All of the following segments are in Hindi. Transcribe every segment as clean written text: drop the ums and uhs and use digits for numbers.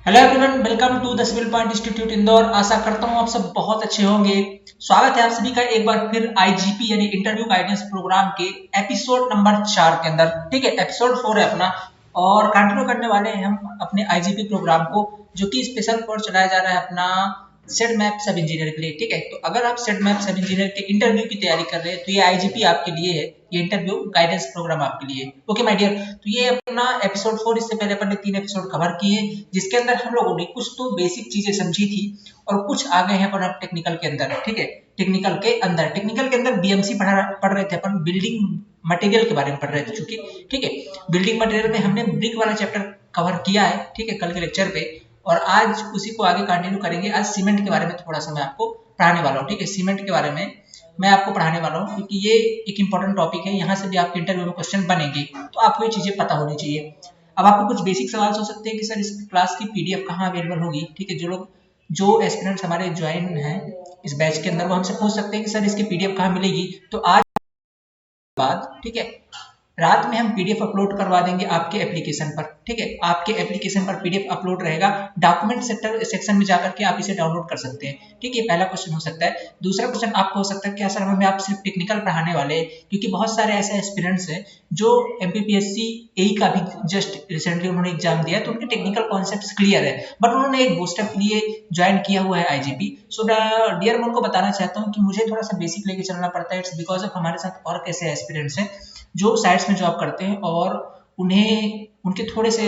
Hello everyone, welcome to the Civil Point Institute Indore. आशा करता हूँ आप सब बहुत अच्छे होंगे। स्वागत है आप सभी का एक बार फिर आईजीपी यानी इंटरव्यू गाइडेंस प्रोग्राम के एपिसोड नंबर 4 के अंदर। ठीक है, एपिसोड 4 है अपना और कंटिन्यू करने वाले हैं हम अपने आईजीपी प्रोग्राम को, जो कि स्पेशल कोर्स चलाया जा रहा है अपना सेट मैप सब इंजीनियर के लिए। ठीक है, तो अगर आप सेट मैप सब इंजीनियर के इंटरव्यू की तैयारी कर रहे हैं तो ये आईजीपी आपके लिए है, ये इंटरव्यू गाइडेंस प्रोग्राम आपके लिए। ओके माय डियर, तो ये अपना एपिसोड 4। इससे पहले अपन ने 3 एपिसोड कवर किए, जिसके अंदर हम लोगों ने कुछ तो बेसिक चीजें समझी थी और कुछ आ गए हैं अपन अब टेक्निकल के अंदर। ठीक है, टेक्निकल के अंदर बीएमसी पढ़ रहे थे अपन, बिल्डिंग मटेरियल के बारे में पढ़ रहे थे चूंकि। ठीक है, बिल्डिंग मटेरियल में हमने ब्रिक वाला चैप्टर कवर किया है, ठीक है, कल के लेक्चर पे। और आज उसी को आगे कंटिन्यू करेंगे। आज सीमेंट के बारे में थोड़ा सा मैं आपको पढ़ाने वाला हूँ। ठीक है, सीमेंट के बारे में मैं आपको पढ़ाने वाला हूँ, क्योंकि ये एक इंपॉर्टेंट टॉपिक है। यहाँ से भी आपके इंटरव्यू में क्वेश्चन बनेंगे, तो आपको ये चीजें पता होनी चाहिए। अब आपको कुछ बेसिक सवाल हो सकते हैं कि सर इस क्लास की पीडीएफ कहाँ अवेलेबल होगी। ठीक है, जो एस्पिरेंट्स हमारे ज्वाइन हैं इस बैच के अंदर, वो हमसे पूछ सकते हैं कि सर इसकी पीडीएफ कहाँ मिलेगी। तो आज बाद, ठीक है, रात में हम पीडीएफ अपलोड करवा देंगे आपके एप्लीकेशन पर। ठीक है, आपके एप्लीकेशन पर पीडीएफ अपलोड रहेगा, डॉक्यूमेंट सेक्शन में जाकर के आप इसे डाउनलोड कर सकते हैं। ठीक है, पहला क्वेश्चन हो सकता है। दूसरा क्वेश्चन आपको हो सकता है क्या सर हमें आप सिर्फ टेक्निकल पढ़ाने वाले हैं, क्योंकि बहुत सारे ऐसे एस्पिरेंट्स हैं जो एमपीपीएससी एई का भी जस्ट रिसेंटली उन्होंने एग्जाम दिया है, तो उनके टेक्निकल कॉन्सेप्ट्स क्लियर है, बट उन्होंने एक बूस्टअप के लिए ज्वाइन किया हुआ है आईजीपी। सो डियर, मैं उनको बताना चाहता हूँ कि मुझे थोड़ा सा बेसिक लेके चलना पड़ता है। इट्स बिकॉज ऑफ हमारे साथ और कैसे एस्पिरेंट्स हैं जो साइट्स में जॉब करते हैं और उन्हें उनके थोड़े से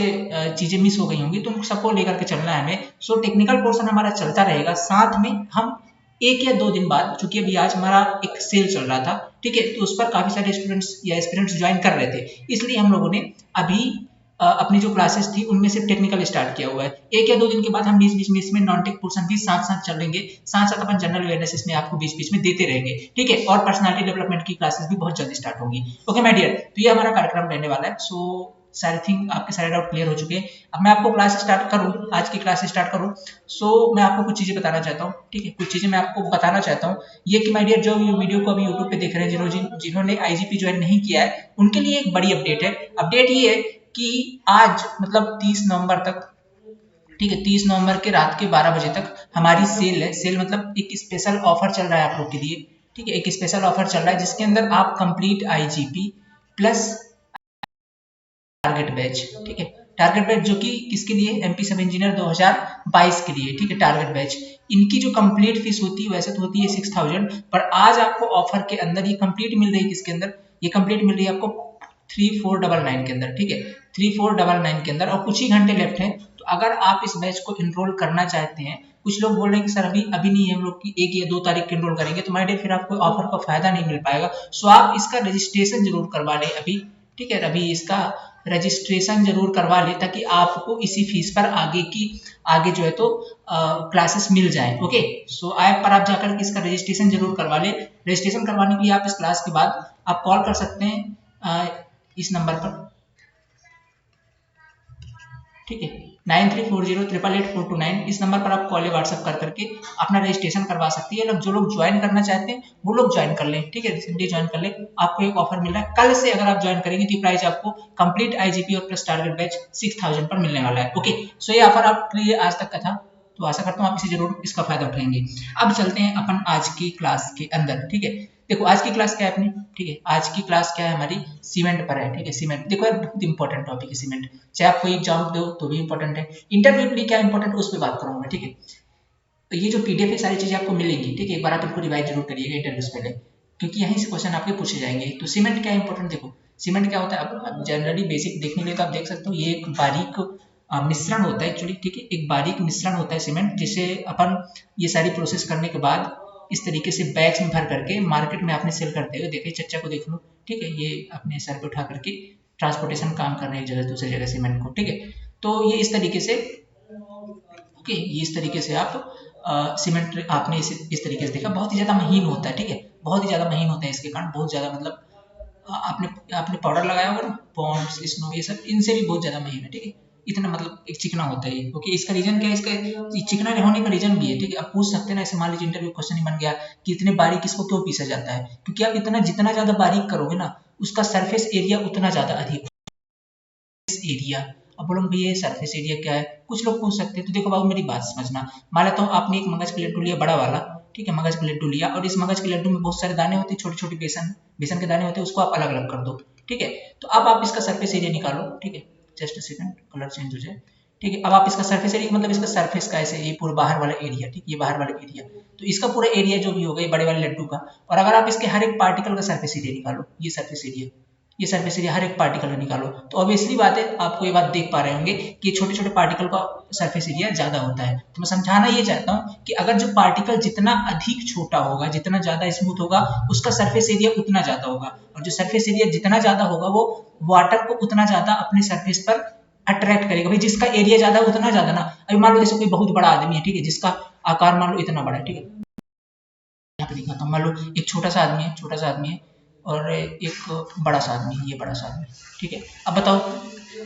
चीजें मिस हो गई होंगी, तो उन सबको लेकर के चलना है हमें। सो टेक्निकल पोर्शन हमारा चलता रहेगा, साथ में हम एक या दो दिन बाद, चूंकि अभी आज हमारा एक सेल चल रहा था, ठीक है, तो उस पर काफी सारे स्टूडेंट्स या एस्पिरेंट्स ज्वाइन कर रहे थे, इसलिए हम लोगों ने अभी अपनी जो क्लासेस थी उनमें से टेक्निकल स्टार्ट किया हुआ है। एक या दो दिन के बाद हम बीच बीच में इसमें नॉन टेक पोर्शन भी साथ साथ चलेंगे, साथ साथ अपन जनरल अवेयरनेस इसमें आपको बीच बीच में देते रहेंगे। ठीक है, और पर्सनालिटी डेवलपमेंट की क्लासेस भी बहुत जल्दी स्टार्ट होंगी। ओके माय डियर, तो ये हमारा कार्यक्रम रहने वाला है। सो सारे थिंग आपके सारे डाउट क्लियर हो चुके हैं। अब मैं आपको क्लास स्टार्ट करूं, आज की क्लास स्टार्ट करूं। सो मैं आपको कुछ चीजें बताना चाहता हूं। ठीक है, कुछ चीजें मैं आपको बताना चाहता हूं। ये कि माय डियर, जो वीडियो को अभी यूट्यूब पे देख रहे हैं, जिन्होंने आईजीपी ज्वाइन नहीं किया है, उनके लिए एक बड़ी अपडेट है। अपडेट ये है कि आज मतलब 30 नवंबर तक, ठीक है, 30 नवंबर के रात के 12 बजे तक हमारी सेल है। सेल मतलब एक स्पेशल ऑफर चल रहा है आप लोग के लिए। ठीक है, एक स्पेशल ऑफर चल रहा है जिसके अंदर आप complete IGP plus target batch, ठीक है, टारगेट बैच जो कि किसके लिए, एमपी सब इंजीनियर 2022 के लिए। ठीक है, टारगेट बैच, इनकी जो कंप्लीट फीस होती है वैसे तो होती है 6000, पर आज आपको ऑफर के अंदर ये कंप्लीट मिल रही है। किसके अंदर ये कंप्लीट मिल रही है आपको? 3499 के अंदर। ठीक है, 3499 के अंदर, और कुछ ही घंटे लेफ्ट हैं। तो अगर आप इस बैच को इनरोल करना चाहते हैं, कुछ लोग बोल रहे हैं कि सर अभी अभी नहीं है, हम लोग की 1 या 2 तारीख के इनरोल करेंगे, तो माय डियर फिर आपको ऑफर का फायदा नहीं मिल पाएगा। सो आप इसका रजिस्ट्रेशन जरूर करवा लें अभी। ठीक है, अभी इसका रजिस्ट्रेशन जरूर करवा ले, ताकि आपको इसी फीस पर आगे जो है तो क्लासेस मिल जाए। ओके, सो ऐप पर आप जाकर इसका रजिस्ट्रेशन जरूर करवा ले। रजिस्ट्रेशन करवाने के लिए आप इस क्लास के बाद आप कॉल कर सकते हैं इस नंबर पर। ठीक है, 9340888429, इस नंबर पर आप कॉल या व्हाट्सएप कर करके अपना रजिस्ट्रेशन करवा सकती है। जो लोग ज्वाइन करना चाहते हैं वो लोग ज्वाइन कर लें। ठीक है, रिसेंटली ज्वाइन कर लें, आपको एक ऑफर मिल रहा है। कल से अगर आप ज्वाइन करेंगे तो प्राइस आपको कंप्लीट आईजीपी और प्लस टारगेट बैच 6000 पर मिलने वाला है। ओके, सो ये ऑफर आपके लिए आज तक का था, तो आशा करता हूँ आप इसे जरूर इसका फायदा उठाएंगे। अब चलते हैं अपन आज की क्लास के अंदर। ठीक है, देखो आज की क्लास क्या है अपनी। ठीक है, आज की क्लास क्या है हमारी, सीमेंट पर है। ठीक है, सीमेंट देखो यार, बहुत इंपॉर्टेंट टॉपिक है सीमेंट। चाहे आप कोई एग्जाम दो तो भी इंपॉर्टेंट है, इंटरव्यू के लिए क्या इंपॉर्टेंट है उस पर बात करूंगा। ठीक है, तो ये जो पीडीएफ है सारी चीजें आपको मिलेंगी। ठीक है, एक बार आप इनको रिवाइज जरूर करिएगा इंटरव्यू से पहले, क्योंकि यहीं से क्वेश्चन आपके पूछे जाएंगे। तो सीमेंट क्या इंपॉर्टेंट, देखो सीमेंट क्या होता है। अब जनरली बेसिक देखने के लिए तो आप देख सकते हो, ये एक बारीक मिश्रण होता है एक्चुअली। ठीक है, एक बारीक मिश्रण होता है सीमेंट, जिसे अपन ये सारी प्रोसेस करने के बाद इस तरीके से बैग्स में भर करके मार्केट में आपने सेल करते हुए देखिए, चच्चा को देख लो। ठीक है, ये अपने सर पे उठा करके ट्रांसपोर्टेशन काम कर रहे हैं एक जगह से दूसरी जगह सीमेंट को। ठीक है, तो ये इस तरीके से, ओके, ये इस तरीके से आप सीमेंट आपने इस तरीके से देखा, बहुत ही ज्यादा महीन होता है। ठीक है, बहुत ही ज्यादा महीन होता है, इसके कारण बहुत ज्यादा मतलब आपने आपने पाउडर लगाया होगा ना, पॉन्ड्स स्नो ये सब, इनसे भी बहुत ज्यादा महीन है। ठीक है, इतना मतलब एक चिकना होता है। ओके, इसका रीजन क्या है, इसका चिकना होने का रीजन भी है। ठीक है, आप पूछ सकते हैं ना, ऐसे मान लीजिए इंटरव्यू क्वेश्चन ही बन गया कि इतने बारीक इसको क्यों पीसा जाता है, क्योंकि आप इतना जितना ज्यादा बारीक करोगे ना, उसका सरफेस एरिया उतना ज्यादा अधिक एरिया अब बोलोगे भैया ये सरफेस एरिया क्या है, कुछ लोग पूछ सकते हैं। तो देखो बाबू मेरी बात समझना, मान लेता हूँ आपने एक मगज का लड्डू लिया बड़ा वाला, ठीक है, मगज का लड्डू लिया, और इस मगज के लड्डू में बहुत सारे दाने होते हैं, छोटे छोटे बेसन बेसन के दाने होते हैं, उसको आप अलग अलग कर दो, ठीक है। तो अब आप इसका सरफेस एरिया निकालो, ठीक है, जस्ट सेकंड कलर चेंज हो जाए, ठीक है। अब आप इसका सरफेस एरिया मतलब इसका सरफेस का ऐसे ये पूरा बाहर वाला एरिया, ठीक, ये बाहर वाला एरिया, तो इसका पूरा एरिया जो भी होगा ये बड़े वाले लड्डू का, और अगर आप इसके हर एक पार्टिकल का सरफेस एरिया निकालो, ये सरफेस एरिया, ये सरफेस एरिया हर एक पार्टिकल का निकालो, तो ऑब्वियसली बात है आपको ये बात देख पा रहे होंगे कि छोटे छोटे पार्टिकल का सरफेस एरिया ज्यादा होता है। तो मैं समझाना ये चाहता हूँ कि अगर जो पार्टिकल जितना अधिक छोटा होगा, जितना ज्यादा स्मूथ होगा, उसका सरफेस एरिया उतना ज्यादा होगा, और जो सरफेस एरिया जितना ज्यादा होगा वो वाटर को उतना ज्यादा अपने सरफेस पर अट्रैक्ट करेगा। भाई जिसका एरिया ज्यादा है उतना ज्यादा ना, अभी मान लो जैसे कोई बहुत बड़ा आदमी है, ठीक है, जिसका आकार मान लो इतना बड़ा है, ठीक है, यहाँ पे दिखाता हूँ, मान लो एक छोटा सा आदमी है, छोटा सा आदमी है, और एक बड़ा सा आदमी है, ये बड़ा सा आदमी, ठीक है। अब बताओ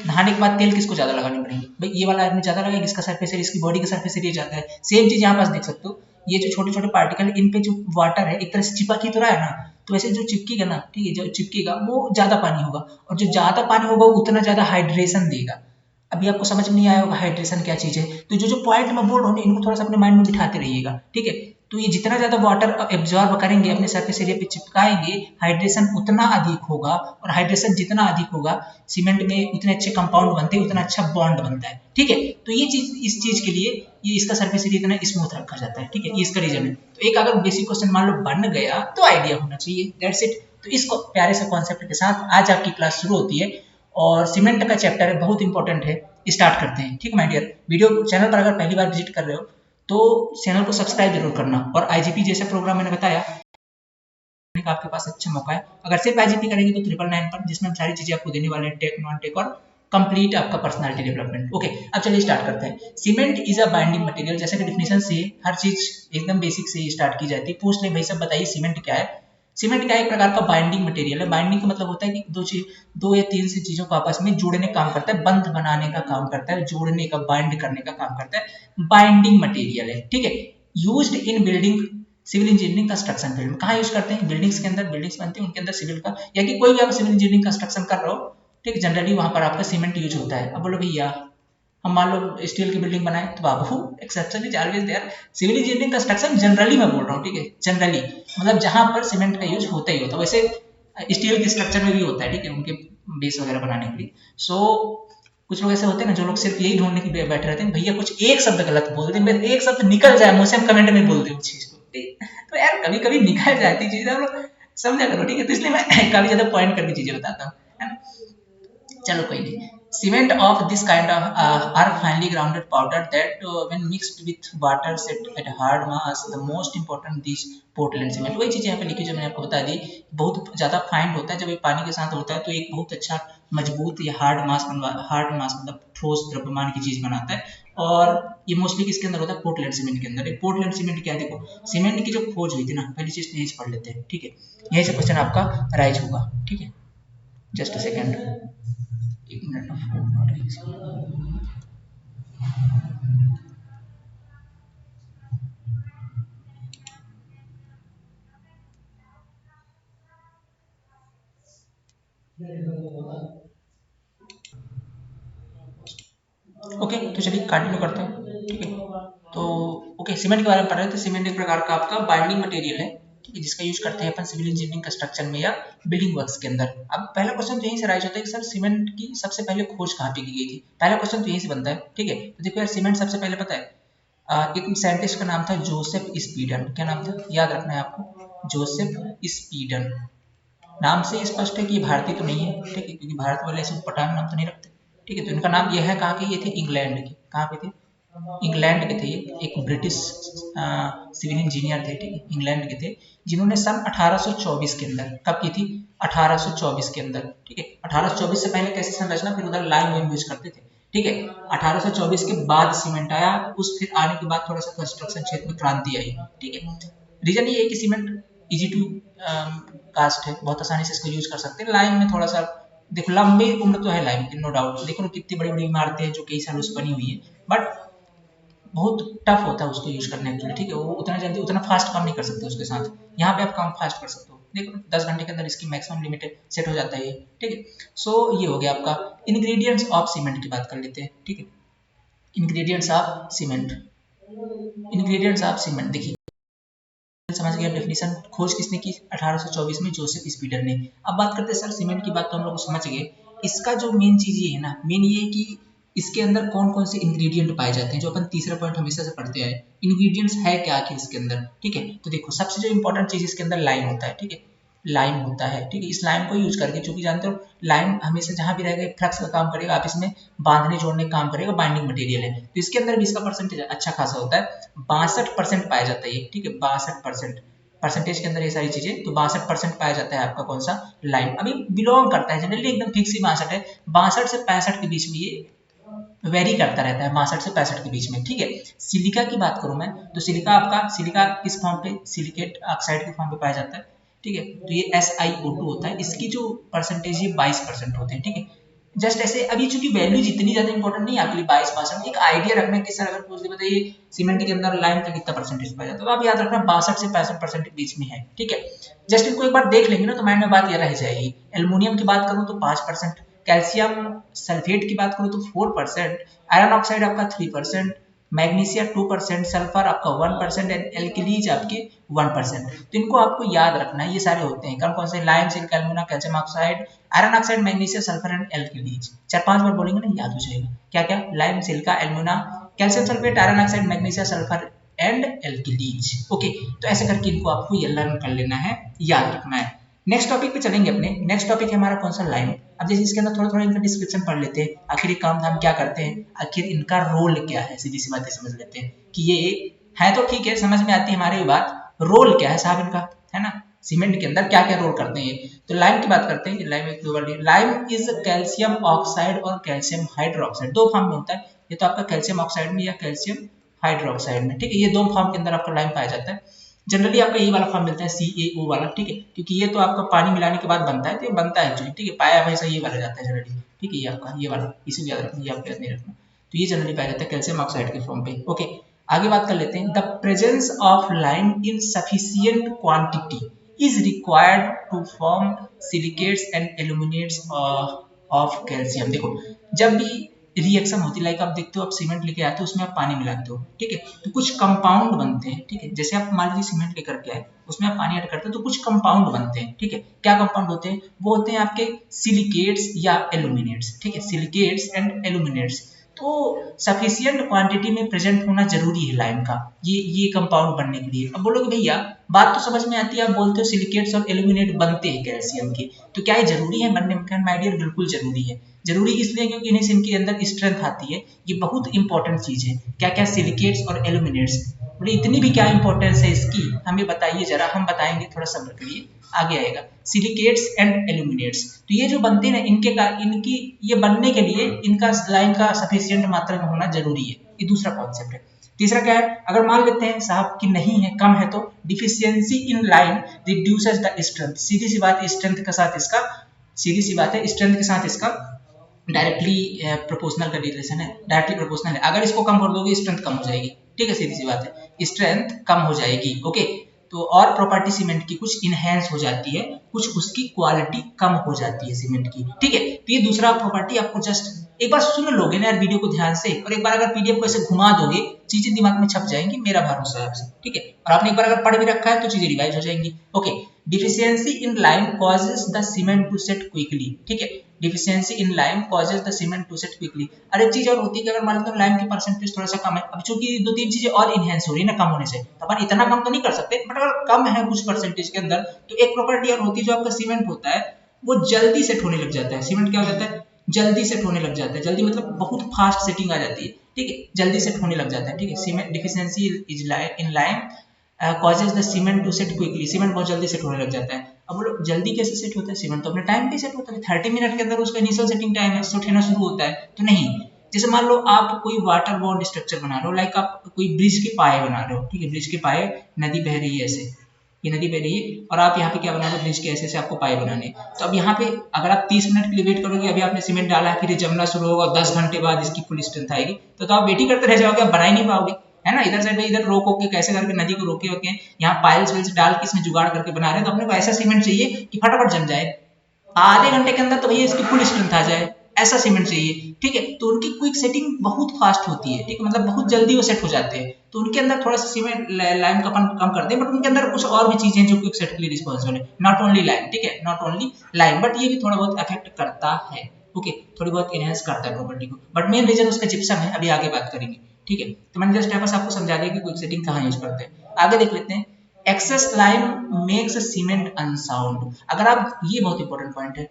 नहाने के बाद तेल किसको ज्यादा लगानी पड़ेगी, भाई ये वाला आदमी ज्यादा लगाएगा, इसका सरफेस एरिया, इसकी बॉडी का सरफेस एरिया ज्यादा है। सेम चीज यहाँ पास देख सकते हो, ये जो छोटे छोटे पार्टिकल इन पे जो वाटर है एक तरह से चिपक ही तो रहा है ना, तो वैसे जो चिपकेगा ना, ठीक है, जो चिपकेगा वो ज्यादा पानी होगा, और जो ज्यादा पानी होगा वो उतना ज्यादा हाइड्रेशन देगा। अभी आपको समझ में नहीं आया होगा हाइड्रेशन क्या चीज है, तो जो जो पॉइंट मैं बोल रहा हूँ इनको थोड़ा सा अपने माइंड में बिठाते रहिएगा, ठीक है। तो ये जितना ज्यादा वाटर एब्जॉर्ब करेंगे अपने सरफेस एरिया पे चिपकाएंगे, हाइड्रेशन उतना अधिक होगा, और हाइड्रेशन जितना अधिक होगा सीमेंट में उतने अच्छे कंपाउंड बनते हैं, उतना अच्छा बॉन्ड बनता है, ठीक है। तो ये चीज, इस चीज के लिए ये इसका सरफेस एरिया इतना स्मूथ रखा जाता है, ठीक है, ये इसका रीजन है। तो एक अगर बेसिक क्वेश्चन मान लो बन गया तो आइडिया होना चाहिए, दैट्स इट। तो इस प्यारे से कॉन्सेप्ट के साथ आज आपकी क्लास शुरू होती है, और सीमेंट का चैप्टर है, बहुत इंपॉर्टेंट है, स्टार्ट करते हैं, ठीक है माय डियर। वीडियो चैनल पर अगर पहली बार विजिट कर रहे हो तो चैनल को सब्सक्राइब जरूर करना, और आईजीपी जैसे प्रोग्राम मैंने बताया का आपके पास अच्छा मौका है। अगर सिर्फ आईजीपी करेंगे तो 999 पर, जिसमें हम सारी चीजें आपको देने वाले हैं, टेक नॉन टेक और कंप्लीट आपका पर्सनालिटी डेवलपमेंट। ओके, अब चलिए स्टार्ट करते हैं। Cement is a binding material, जैसे कि डिफिनेशन से हर चीज एकदम बेसिक से ही स्टार्ट की जाती है। पूछ ले भाई सब बताइए सीमेंट क्या है। सीमेंट क्या है, एक प्रकार का बाइंडिंग मटेरियल है। बाइंडिंग का मतलब होता है कि दो या तीन से चीजों को आपस में जोड़ने का काम करता है, बंध बनाने का काम करता है, जोड़ने का, बाइंड करने का काम करता है, बाइंडिंग मटेरियल है, ठीक है। Used in building, civil engineering construction field में कहाँ यूज करते हैं, बिल्डिंग्स के अंदर, बिल्डिंग्स बनती है उनके अंदर सिविल का, या कि कोई भी आप सिविल इंजीनियरिंग कंस्ट्रक्शन कर रहे हो, ठीक है, जनरली वहां पर आपका सीमेंट यूज होता है। अब बोलो भैया हम मान लो स्टील की बिल्डिंग बनाए, तो बाबू exception is always there. Civil engineering construction generally मैं बोल रहा हूँ, ठीक है, जनरली मतलब जहां पर सीमेंट का यूज होता ही होता है। वैसे स्टील के स्ट्रक्चर में भी होता है, ठीक है, उनके बेस वगैरह बनाने के लिए। सो कुछ लोग ऐसे होते हैं ना जो लोग सिर्फ यही ढूंढने की बैठे रहते हैं, भैया कुछ एक शब्द गलत बोल दे, मेरे एक शब्द निकल जाए मुझसे, हम कमेंट में बोल दे उस चीज को, तो यार कभी कभी निकल जाती चीज, हम लोग समझा करो, ठीक है। तो इसलिए मैं काफी ज्यादा पॉइंट करके चीजें बताता हूँ, है ना। चलो कोई नहीं। Cement of this kind of are finally grounded powder that when mixed with water set at hard mass, the most important this Portland cement. वही चीजें यहाँ पे लिखी जो मैंने आपको बता दी, बहुत ज्यादा फाइंड होता है जब ये पानी के साथ होता है, तो एक बहुत अच्छा मजबूत या हार्ड मास हार्ड मास मतलब ठोस द्रव्यमान की चीज बनाता है, और ये मोस्टली किसके अंदर होता है, पोर्टलैंड सीमेंट के अंदर। पोर्टलैंड सीमेंट क्या है, देखो सीमेंट की जो खोज हुई थी ना, पहली चीज यहीं से पढ़ लेते हैं, ठीक है, यहीं से क्वेश्चन आपका राइज होगा, ठीक है, जस्ट अ सेकेंड, एक मिनट में फोन नोटिफिकेशन। ओके तो चलिए कंटिन्यू करते हैं, ठीक है। तो ओके, सीमेंट के बारे में पढ़ रहे थे। सीमेंट एक प्रकार का आपका बाइंडिंग मटेरियल है, ठीक है, जिसका यूज करते हैं अपन सिविल इंजीनियरिंग कंस्ट्रक्शन में या बिल्डिंग वर्क्स के अंदर। अब पहला क्वेश्चन तो यहीं से राइज होता है कि सर सीमेंट की सबसे पहले खोज कहाँ पे की गई थी। पहला क्वेश्चन तो यहीं से बनता है, ठीक है। तो देखो यार सीमेंट सबसे पहले पता है एक साइंटिस्ट का नाम था जोसेफ स्पीडन। क्या नाम था, याद रखना है आपको, जोसेफ स्पीडन। नाम से स्पष्ट है कि ये भारतीय तो नहीं है, ठीक है, क्योंकि भारत वाले ऐसे पटान नाम तो नहीं रखते, ठीक है। तो इनका नाम यह है, कहाँ के ये थे, इंग्लैंड के। कहाँ पे थे, इंग्लैंड के थे ये, एक ब्रिटिश सिविल इंजीनियर थे, ठीक है, इंग्लैंड के थे, जिन्होंने सन 1824 के अंदर, कब की थी, 1824 के अंदर, ठीक है। 1824 से पहले कैसी संरचना, फिर उधर लाइम वाइम यूज करते थे, ठीक है। 1824 के बाद सीमेंट आया, उस फिर आने के बाद थोड़ा सा कंस्ट्रक्शन क्षेत्र में क्रांति आई, ठीक है। रीजन ये है कि सीमेंट इजी टू कास्ट है, बहुत आसानी से इसको यूज कर सकते हैं। लाइम में थोड़ा सा देखो, लंबी उम्र तो है लाइम की, नो डाउट, देखो कितनी बड़ी बड़ी इमारतें हैं जो कई सालों से बनी हुई है, बट बहुत टफ होता है उसको यूज करने के लिए, ठीक है। वो उतना जल्दी उतना फास्ट काम नहीं कर सकते उसके साथ, यहाँ पे आप काम फास्ट कर सकते हो, देखो 10 घंटे के अंदर इसकी मैक्सिमम लिमिट सेट हो जाता है ये, ठीक है। सो ये हो गया आपका इंग्रेडिएंट्स ऑफ सीमेंट की बात कर लेते हैं, ठीक है। Ingredients of cement, ingredients of cement देखिए समझ गए। डेफिनेशन खोज किसने की? 1824 में जोसेफ स्पीडर ने। अब बात करते हैं सर सीमेंट की बात तो हम लोग समझ गए। इसका जो मेन चीज ये है ना, मेन ये है कि इसके अंदर कौन कौन से इंग्रेडिएंट पाए जाते हैं, जो अपन तीसरा पॉइंट हमेशा से पढ़ते हैं। इंग्रेडिएंट्स है क्या आखिर इसके अंदर, ठीक है। तो देखो सबसे जो इंपॉर्टेंट चीज इसके अंदर लाइम होता है, ठीक है। लाइम होता है, ठीक है। इस लाइम को यूज करके, चूंकि जानते हो लाइम हमेशा जहां भी रहेगा फ्लक्स का काम करेगा, आप इसमें बांधने जोड़ने का काम करेगा, बाइंडिंग मटेरियल है। तो इसके अंदर भी इसका परसेंटेज अच्छा खासा होता है, 62% पाया जाता है ये, ठीक है। 62% परसेंटेज के अंदर ये सारी चीजें, तो 62% पाया जाता है आपका कौन सा? लाइम। अभी बिलोंग करता है जनरली एकदम फिक्स ही 62 है, 62 से 65 के बीच में ये वेरी करता रहता है, 62 से 65 के बीच में, ठीक है। सिलिका की बात करूं मैं, तो सिलिका आपका, सिलिका किस फॉर्म पे? सिलिकेट ऑक्साइड के फॉर्म पे पाया जाता है, ठीक है। तो ये SiO2 होता है, इसकी जो परसेंटेज है 22% होते हैं, ठीक है। जस्ट ऐसे अभी चूंकि वैल्यूज इतनी ज्यादा इंपॉर्टेंट नहीं है आपके लिए, 22%, एक आइडिया रखना कि सर अगर पूछ दे बताइए सीमेंट के अंदर लाइम का कितना परसेंटेज पाया जाता है, तो आप याद रखना 62 से 65% के बीच में है, ठीक है। जस्ट इनको एक बार देख लेंगे ना तो माइंड में बात ये रह जाएगी। एल्युमिनियम की बात करूं तो 5%, कैल्शियम सल्फेट की बात करूं तो 4%, आयरन ऑक्साइड आपका 3%, मैग्नीशिया 2%, सल्फर आपका 1% एंड एल्कलीज आपके 1%। तो इनको आपको याद रखना है, ये सारे होते हैं कौन कौन से? Lime, silica, alumina, calcium oxide, iron oxide, magnesia, sulphur and alkalis. 4-5 बार बोलेंगे ना याद हो जाएगा। क्या क्या? Lime, silica, alumina, calcium sulphate, iron oxide, magnesia, sulphur and alkalis. Okay, तो ऐसे करके इनको आपको ये लर्न कर लेना है, याद रखना है। नेक्स्ट टॉपिक पे चलेंगे अपने। नेक्स्ट टॉपिक है हमारा कौन सा? लाइम। अब जैसे इसके अंदर थोड़ा थोड़ा इनका डिस्क्रिप्शन पढ़ लेते हैं, आखिर ये काम धाम क्या करते हैं, आखिर इनका रोल क्या है, सीधी सी बातें समझ लेते हैं कि ये है तो ठीक है, समझ में आती है हमारी बात, रोल क्या है साहब इनका, है ना। सीमेंट के अंदर क्या क्या रोल करते हैं। तो लाइम की बात करते हैं। लाइम एक लाइम इज कैल्शियम ऑक्साइड और कैल्शियम हाइड्रोक्साइड, दो फॉर्म में होता है। ये तो आपका कैल्शियम ऑक्साइड में या कैल्शियम हाइड्रोक्साइड में, ठीक है। ये दो फॉर्म के अंदर आपका लाइम पाया जाता है। जनरली आपका ये वाला फॉर्म मिलता है CaO वाला, ठीक है, क्योंकि ये तो आपका पानी मिलाने के बाद बनता है, तो ये बनता है एक्चुअली, ठीक है। पाया हमेशा ये वाला जाता है जनरली, ठीक है। ये आपका ये वाला, इसी को याद रखना, ये आपको याद नहीं रखना। तो ये जनरली पाया जाता है कैल्शियम ऑक्साइड के फॉर्म पे। ओके, आगे बात कर लेते हैं। The presence of lime in sufficient quantity is required to form silicates and aluminates of calcium. देखो जब भी रिएक्शन होती है, लाइक आप देखते हो, आप सीमेंट लेके आते हो, उसमें आप पानी मिलाते हो, ठीक है, तो कुछ कंपाउंड बनते हैं, ठीक है। जैसे आप मान लीजिए सीमेंट लेकर के आए, उसमें आप पानी ऐड करते हो तो कुछ कंपाउंड बनते हैं, ठीक है। क्या कंपाउंड होते हैं? वो होते हैं आपके सिलिकेट्स या एल्यूमिनेट्स, ठीक है, सिलिकेट्स एंड एल्यूमिनेट्स। तो सफिशिएंट क्वांटिटी में प्रेजेंट होना जरूरी है लाइम का, ये कंपाउंड बनने के लिए। अब बोलोगे भैया बात तो समझ में आती है, आप बोलते हो सिलिकेट्स और एल्यूमिनेट बनते हैं कैल्शियम के, तो क्या ये जरूरी है बनने में? माय डियर बिल्कुल जरूरी है। जरूरी इसलिए क्योंकि इन्हीं से इनके अंदर स्ट्रेंथ आती है, ये बहुत इंपॉर्टेंट चीज है। क्या क्या? सिलिकेट्स और एल्यूमिनेट्स। बोले इतनी भी क्या इंपॉर्टेंस है इसकी, हमें बताइए जरा, हम बताएंगे, थोड़ा सब्र करिए, आगे आएगा। सिलिकेट्स एंड एल्यूमिनेट्स, तो ये जो बनते हैं ना, इनकी ये बनने के लिए इनका लाइम का सफिशिएंट मात्रा में होना जरूरी है, ये दूसरा कॉन्सेप्ट है। तीसरा क्या है? अगर मान लेते हैं साहब कि नहीं है, कम है, तो deficiency in lime reduces the strength. सीधी सी बात है, स्ट्रेंथ के साथ इसका, सीधी सी बात है, स्ट्रेंथ के साथ इसका डायरेक्टली प्रोपोर्शनल का रिलेशन है, डायरेक्टली प्रोपोर्शनल है। अगर इसको कम कर दोगे स्ट्रेंथ कम हो जाएगी, ठीक है, सीधी सी बात है, स्ट्रेंथ कम हो जाएगी। ओके, तो और प्रॉपर्टी सीमेंट की कुछ इनहेंस हो जाती है, कुछ उसकी क्वालिटी कम हो जाती है सीमेंट की, ठीक है। तो ये दूसरा प्रॉपर्टी आपको जस्ट एक बार सुन लोगे ना यार वीडियो को ध्यान से, और एक बार अगर पीडीएफ को ऐसे घुमा दोगे, चीजें दिमाग में छप जाएंगी, मेरा भरोसा है आपसे, ठीक है। और आपने एक बार अगर पढ़ भी रखा है तो चीजें रिवाइज हो जाएंगी। Okay, deficiency in lime causes the cement to set quickly, ठीक है। Deficiency in lime causes the cement to set quickly. और एक चीज और होती है कि अगर मान लो लाइम की परसेंटेज थोड़ा सा कम है, अब चूंकि दो तीन चीजें और इनहेंस हो रही है ना कम होने से, तो अपन इतना कम तो नहीं कर सकते, बट अगर कम है कुछ परसेंटेज के अंदर, तो एक प्रॉपर्टी और होती है, जो आपका सीमेंट होता है वो जल्दी सेट होने लग जाता है। सीमेंट क्या हो जाता है? जल्दी सेट होने लग जाता है। जल्दी मतलब बहुत फास्ट सेटिंग आ जाती है, ठीक है, जल्दी सेट होने लग जाता है, ठीक है। Cement deficiency in lime causes the cement to set quickly, cement बहुत जल्दी सेट होने लग जाता है। अब बोलो जल्दी कैसे सेट होता है? सीमेंट तो अपने टाइम पे सेट होता है, 30 मिनट के अंदर उसका इनिशियल सेटिंग टाइम है, सेट होना शुरू होता है। तो नहीं, जैसे मान लो आप कोई वाटर बॉन्ड स्ट्रक्चर बना रहे हो, लाइक आप कोई ब्रिज के पाए बना रहे हो, ठीक है, ब्रिज के पाए, नदी बह रही है ऐसे, ये नदी बह रही है, और आप यहाँ पे क्या बना रहे हो? ब्रिज के ऐसे आपको पाए बनाने। तो अब यहाँ पे अगर आप 30 मिनट के लिए वेट करोगे, अभी आपने सीमेंट डाला है, फिर ये जमना शुरू होगा, 10 घंटे बाद इसकी फुल स्ट्रेंथ आएगी, तो आप वेट ही करते रह जाओगे, आप बना ही नहीं पाओगे। है ना, इधर साइड में इधर रोक के कैसे करके नदी को रोके होके यहाँ पाइल्स वाइल्स डाल के इसमें जुगाड़ करके बना रहे हैं, तो अपने को ऐसा सीमेंट चाहिए कि फटाफट जम जाए, आधे घंटे के अंदर तो भैया इसकी फुल स्ट्रेंथ आ जाए, ऐसा सीमेंट चाहिए। ठीक है, तो उनकी क्विक सेटिंग बहुत फास्ट होती है, ठीक है, मतलब बहुत जल्दी वो सेट हो जाते हैं। तो उनके अंदर थोड़ा सा सीमेंट लाइम का कम कर दें, बट उनके अंदर कुछ और भी चीजें जो क्विक सेट के लिए रिस्पॉन्सिबल है, नॉट ओनली लाइम, ठीक है, नॉट ओनली लाइम, बट ये भी थोड़ा बहुत अफेक्ट करता है। ओके, थोड़ी बहुत इनहेंस करता है प्रॉपर्टी को, बट मेन रीजन उसका जिप्सम है, अभी आगे बात करेंगे। ठीक है, तो मैंने जस्ट बस आपको समझा दिया कि क्विक सेटिंग कहाँ यूज करते हैं। आगे देख लेते हैं, excess lime makes cement unsound. अगर आप, ये बहुत इंपॉर्टेंट पॉइंट है,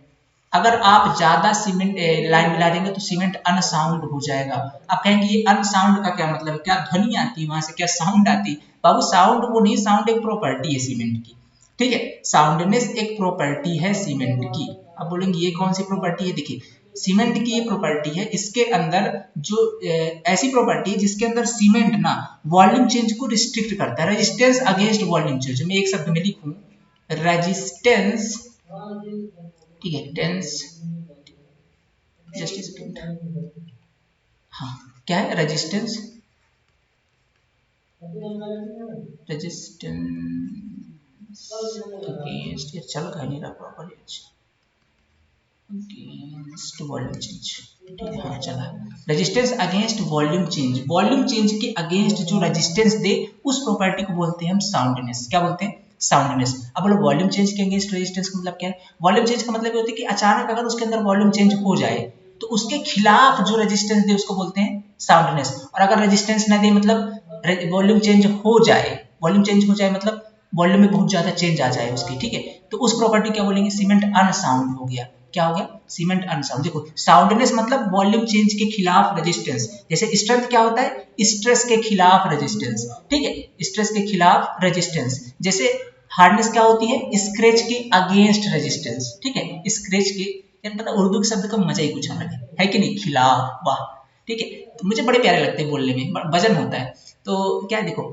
अगर आप ज्यादा सीमेंट लाइन मिला देंगे तो सीमेंट अनसाउंड हो जाएगा। आप कहेंगे ये अनसाउंड का क्या मतलब है, क्या ध्वनि आती है वहां से, क्या साउंड आती? बाबू साउंड वो नहीं, साउंड एक प्रॉपर्टी है सीमेंट की। ठीक है, साउंडनेस एक प्रॉपर्टी है सीमेंट की। अब बोलेंगे ये कौन सी प्रॉपर्टी है? देखिए, सीमेंट की ये प्रॉपर्टी है, इसके अंदर जो ऐसी प्रॉपर्टी है जिसके अंदर सीमेंट ना वॉल्यूम चेंज को रिस्ट्रिक्ट करता है, रेजिस्टेंस अगेंस्ट वॉल्यूम चेंज। मैं एक शब्द में लिखूं, रेजिस्टेंस, ठीक है, टेंस, जस्ट सेकंड, हाँ, क्या है रेजिस्टेंस, रेजिस्टेंस अगेंस्ट, ये चल का नहीं रहा प्रॉपर, अगेंस्ट वॉल्यूम चेंज, ठीक है, हाँ चला, resistance against volume change, volume change के अगेंस्ट जो रेजिस्टेंस दे उस प्रॉपर्टी को बोलते हैं हम साउंडनेस। क्या बोलते हैं? साउंडनेस। अब बोलो वॉल्यूम चेंज के अगेंस्ट रेजिस्टेंस का मतलब क्या है? वॉल्यूम चेंज का मतलब ये होता है कि अचानक अगर उसके अंदर वॉल्यूम चेंज हो जाए तो उसके खिलाफ जो रेजिस्टेंस दे उसको बोलते हैं साउंडनेस। और अगर रेजिस्टेंस ना दे, मतलब वॉल्यूम चेंज हो जाए, वॉल्यूम चेंज हो जाए मतलब वॉल्यूम में बहुत ज्यादा चेंज आ जाए उसकी, ठीक है, तो उस प्रॉपर्टी क्या बोलेंगे? सीमेंट अनसाउंड हो गया। क्या हो गया? Cement unsound. देखो, साउंडनेस मतलब वॉल्यूम चेंज के खिलाफ रेजिस्टेंस। जैसे स्ट्रेंथ क्या होता है? स्ट्रेस के खिलाफ रेजिस्टेंस, ठीक है, स्ट्रेस के खिलाफ रेजिस्टेंस। जैसे हार्डनेस क्या होती है? स्क्रैच के अगेंस्ट रेजिस्टेंस, ठीक है, स्क्रैच के, यार पता उर्दू के शब्द का मजा ही कुछ अलग है कि नहीं? खिलाफ, वाह, ठीक है, तो मुझे बड़े प्यारे लगते हैं बोलने में, वजन होता है। तो क्या है, देखो,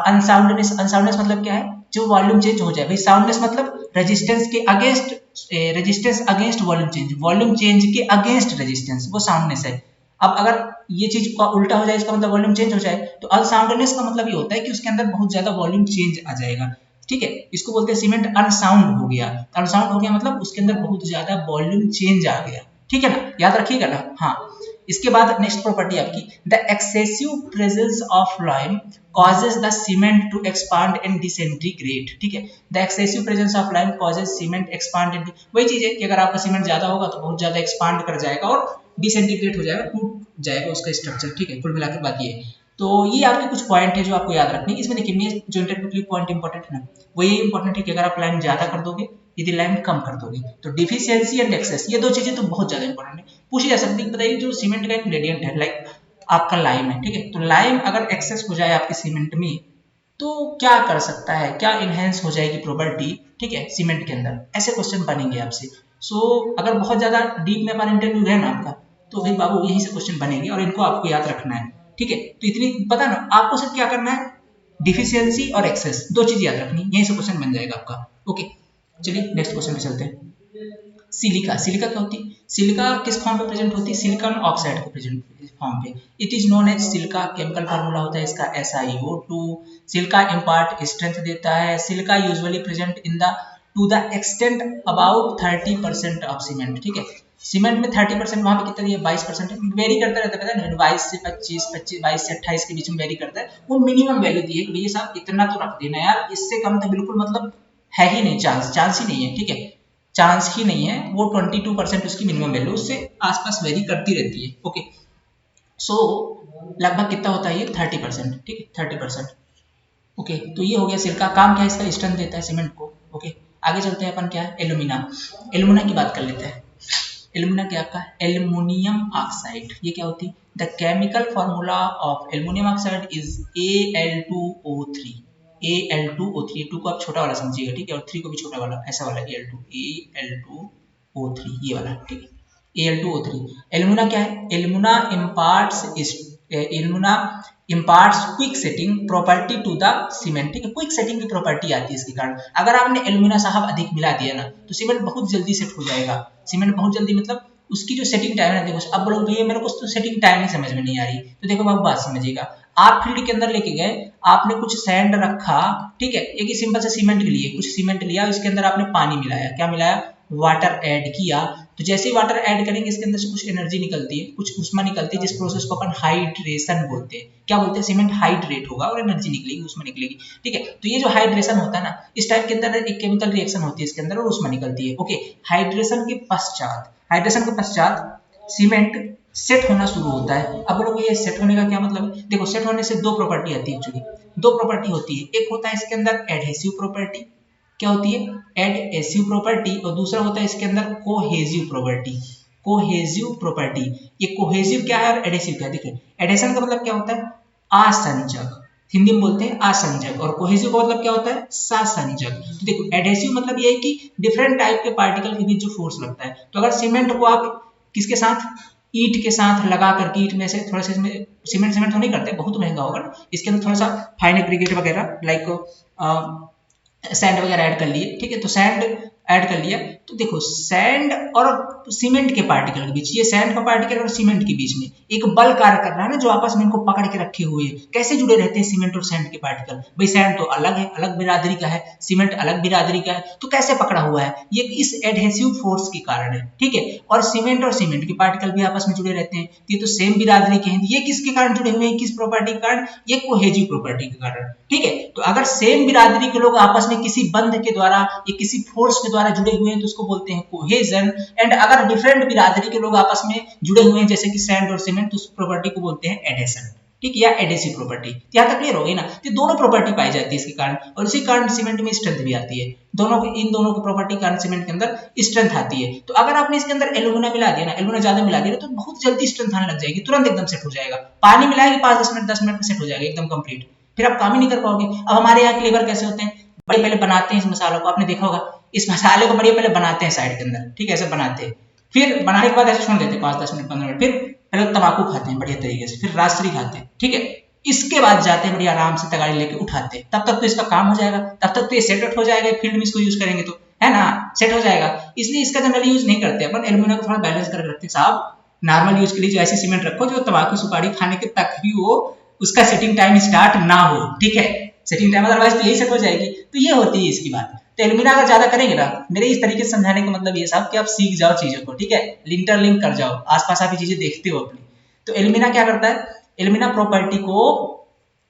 अनसाउंडनेस, अनसाउंडनेस मतलब क्या है? जो वॉल्यूम चेंज हो जाए। भाई साउंडनेस मतलब रेजिस्टेंस के against, resistance against volume change, volume change के अगेंस्ट रेजिस्टेंस, वो साउंडनेस है। अब अगर ये चीज का उल्टा हो जाए, इसका मतलब वॉल्यूम चेंज हो जाए, तो अनसाउंडनेस का मतलब ये होता है कि उसके अंदर बहुत ज्यादा वॉल्यूम चेंज आ जाएगा, ठीक है, इसको बोलते हैं सीमेंट अनसाउंड हो गया। अनसाउंड हो गया मतलब उसके अंदर बहुत ज्यादा वॉल्यूम चेंज आ गया, ठीक है ना, याद रखिएगा ना। हाँ, इसके बाद नेक्स्ट प्रॉपर्टी आपकी, the excessive presence of lime causes the cement to expand and disintegrate, ठीक है, the excessive presence of lime causes cement expand and, वही चीज है कि अगर आपका सीमेंट ज्यादा होगा तो बहुत ज्यादा एक्सपांड कर जाएगा और डिसइंटीग्रेट हो जाएगा, टूट जाएगा उसका स्ट्रक्चर, ठीक है, कुल मिलाकर बात ये है। तो ये आपके कुछ पॉइंट है जो आपको याद रखने। इसमें देखिए मेन जो इंटरव्यू के लिए पॉइंट इंपॉर्टेंट है ना, वो ये इंपॉर्टेंट है कि अगर आप लाइन ज्यादा कर दोगे, यदि लाइन कम कर दोगे, तो डिफिशियंसी एंड एक्सेस, ये दो चीजें तो बहुत ज्यादा इंपॉर्टेंट है, पूछी जा सकती है। बताइए, जो सीमेंट का इंग्रेडिएंट है, लाइक आपका लाइम है, ठीक है, तो लाइम अगर एक्सेस हो जाए आपके सीमेंट में तो क्या कर सकता है, क्या इनहेंस हो जाएगी प्रॉपर्टी, ठीक है, सीमेंट के अंदर, ऐसे क्वेश्चन बनेंगे आपसे। सो अगर बहुत ज्यादा डीप में हमारा इंटरव्यू है ना आपका, तो भाई बाबू यही से क्वेश्चन बनेंगे और इनको आपको याद रखना है, ठीक है, तो इतनी पता ना आपको सिर्फ क्या करना है, डिफिशियंसी और एक्सेस, दो चीज याद रखनी, यही से क्वेश्चन बन जाएगा आपका। ओके, चलिए नेक्स्ट क्वेश्चन पे चलते हैं। सिलिका, सिलिका क्या होती है? सिलिका किस फॉर्म पे प्रेजेंट होती है? सिलिकॉन ऑक्साइड के प्रेजेंट फॉर्म पे। It is known as silica, chemical formula होता है इसका SiO2। सिलिका इम्पार्ट स्ट्रेंथ देता है। Silica usually present in the to the extent about 30% of cement, ठीक है, सीमेंट में 30%, वहां पे कितना दिया? 22% है, वेरी करता रहता है, पता है ना, 22 से 25, 22 से 28 के बीच में वेरी करता है। वो मिनिमम वैल्यू दी है कि भैया साहब इतना तो रख देना यार, इससे कम तो बिल्कुल मतलब है ही नहीं, चांस ही नहीं है, ठीक है, चांस ही नहीं है। वो 22% उसकी मिनिमम वैल्यू, उससे आसपास वेरी करती रहती है। ओके, सो लगभग कितना होता है ये? 30%, ठीक है, 30%। ओके, तो ये हो गया सिलिका। काम क्या है इसका? स्ट्रेंथ देता है सीमेंट को। ओके, आगे चलते हैं अपन, क्या है? एल्यूमिना। एल्यूमिना की बात कर लेते हैं। एल्यूमिना क्या आपका? Aluminium oxide. ये क्या होती है? The chemical formula of aluminium oxide is Al2O3। Al2O3, 2 को आप छोटा वाला समझिएगा, ठीक है, और 3 को भी छोटा वाला, ऐसा वाला Al2O3, ये वाला, ठीक है, Al2O3। एल्युमिना क्या है? Alumina imparts quick setting property to the cement, ठीक है, क्विक सेटिंग की प्रॉपर्टी आती है इसके कारण। अगर आपने एल्युमिना साहब अधिक मिला दिया ना, तो सीमेंट बहुत जल्दी सेट हो जाएगा। सीमेंट बहुत जल्दी मतलब उसकी जो सेटिंग टाइम है, देखो अब बोलो भैया मेरे को तो सेटिंग टाइम ही समझ में नहीं आ रही, तो देखो बाबू बात समझिएगा। आप फील्ड के अंदर लेके गए, आपने कुछ सैंड रखा, ठीक है, एक ही सिंपल से सीमेंट के लिए कुछ सीमेंट लिया, इसके अंदर आपने पानी मिलाया, क्या मिलाया, वाटर ऐड किया। तो जैसे ही वाटर ऐड करेंगे इसके अंदर से कुछ एनर्जी निकलती है, कुछ ऊष्मा निकलती है, जिस प्रोसेस को अपन हाइड्रेशन बोलते हैं। क्या बोलते हैं, सीमेंट हाइड्रेट होगा और एनर्जी निकलेगी, ऊष्मा निकलेगी, ठीक है। तो ये जो हाइड्रेशन होता है ना, इस टाइप के अंदर एक केमिकल रिएक्शन होती है इसके अंदर और ऊष्मा निकलती है। ओके, हाइड्रेशन के पश्चात सीमेंट सेट होना शुरू होता है। अब बोलोगे ये सेट होने का क्या मतलब है, देखो सेट होने से दो प्रॉपर्टी आती है, एक्चुअली दो प्रॉपर्टी होती है। एक होता है इसके अंदर एडहेसिव प्रॉपर्टी, क्या होती है, एडहेसिव प्रॉपर्टी, और दूसरा होता है इसके अंदर कोहेसिव प्रॉपर्टी। कोहेसिव प्रॉपर्टी, ये कोहेसिव क्या है और एडहेसिव क्या है, देखिए एडहेशन का मतलब क्या होता है, आसंजक, हिंदी में बोलते हैं आसंजक, और कोहेसिव का मतलब क्या होता है, सासंजक। तो देखो एडहेसिव मतलब ये है कि डिफरेंट टाइप के पार्टिकल के बीच जो फोर्स लगता है। तो अगर सीमेंट को आप किसके साथ, ईंट के साथ लगा करके, ईंट में से थोड़ा सा इसमें सीमेंट तो नहीं करते, बहुत महंगा होगा, इसके अंदर थोड़ा सा फाइन एग्रीगेट वगैरह लाइक सैंड वगैरह ऐड कर लिए, ठीक है, तो सैंड ऐड कर लिया। तो देखो सैंड और सीमेंट के पार्टिकल के बीच, ये सैंड का पार्टिकल और सीमेंट के बीच में एक बल कार्य कर रहा है ना, जो आपस में इनको पकड़ के रखे हुए हैं। कैसे जुड़े रहते हैं सीमेंट और सैंड के पार्टिकल, भाई सैंड तो अलग है, अलग बिरादरी का है, सीमेंट अलग बिरादरी का है, तो कैसे पकड़ा हुआ है, ये इस एडहेसिव फोर्स के कारण है, ठीक है। और सीमेंट के पार्टिकल भी आपस में जुड़े रहते हैं, ये तो सेम बिरादरी के हैं। ये किसके कारण जुड़े हुए हैं, किस प्रॉपर्टी के कारण, ये कोहेसिव प्रॉपर्टी के कारण, ठीक है। तो अगर सेम बिरादरी के लोग आपस में किसी बंध के द्वारा या किसी फोर्स के द्वारा जुड़े हुए हैं तो उसको बोलते हैं कोहेजन। एंड अगर डिफरेंट बिरादरी के लोग आपस में जुड़े हुए हैं जैसे कि सैंड और सीमेंट, तो उस प्रॉपर्टी को बोलते हैं एडहेशन, ठीक है, या एडहेसिव प्रॉपर्टी। यहाँ तक क्लियर हो गई ना, तो दोनों प्रॉपर्टी पाई जाती है इसके कारण, और इसी कारण सीमेंट में स्ट्रेंथ भी आती है। इन दोनों की प्रॉपर्टी कारण सीमेंट के अंदर स्ट्रेंथ आती है। तो अगर आपने इसके अंदर एल्यूमिना मिला दिया ना, एल्यूमिना ज्यादा मिला दिया तो बहुत जल्दी स्ट्रेंथ आने लग जाएगी, तुरंत एकदम सेट हो जाएगा। पानी मिलाएगी 5-10 मिनट 10 मिनट में सेट हो जाएगा एकदम कंप्लीट, फिर आप काम ही नहीं कर पाओगे। अब हमारे यहाँ क्लेवर कैसे होते हैं, बड़े पहले बनाते हैं इस मसालों को, आपने देखा होगा इस मसाले को बढ़िया पहले बनाते हैं साइड के अंदर, ठीक है, ऐसे बनाते हैं, फिर बनाने के बाद ऐसे छोड़ देते हैं 5-10 मिनट 15 मिनट, फिर पहले तंबाकू खाते हैं बढ़िया तरीके से, फिर राजश्री खाते हैं, ठीक है, इसके बाद जाते हैं बढ़िया आराम से तगाड़ी लेके उठाते हैं। तब तक तो इसका काम हो जाएगा, तब तक तो ये सेट हो जाएगा, फील्ड में इसको यूज करेंगे तो, है ना, सेट हो जाएगा। इसलिए इसका जनरली यूज नहीं करते अपन, एल्यूमिना को थोड़ा बैलेंस करके रखते हैं साहब। नॉर्मल यूज के लिए जो ऐसी सीमेंट रखो जो तंबाकू सुपारी खाने के तक भी वो उसका सेटिंग टाइम स्टार्ट ना हो, ठीक है, सेटिंग टाइम अदरवाइज तो यही सेट हो जाएगी। तो ये होती है इसकी बात। तो एल्यूमिना अगर ज्यादा करेंगे ना, मेरे इस तरीके से समझाने का मतलब ये साहब कि आप सीख जाओ चीजों को, ठीक है, इंटरलिंक कर जाओ, आसपास आप ये चीजें देखते हो अपनी। तो एल्यूमिना क्या करता है, एल्यूमिना प्रॉपर्टी को,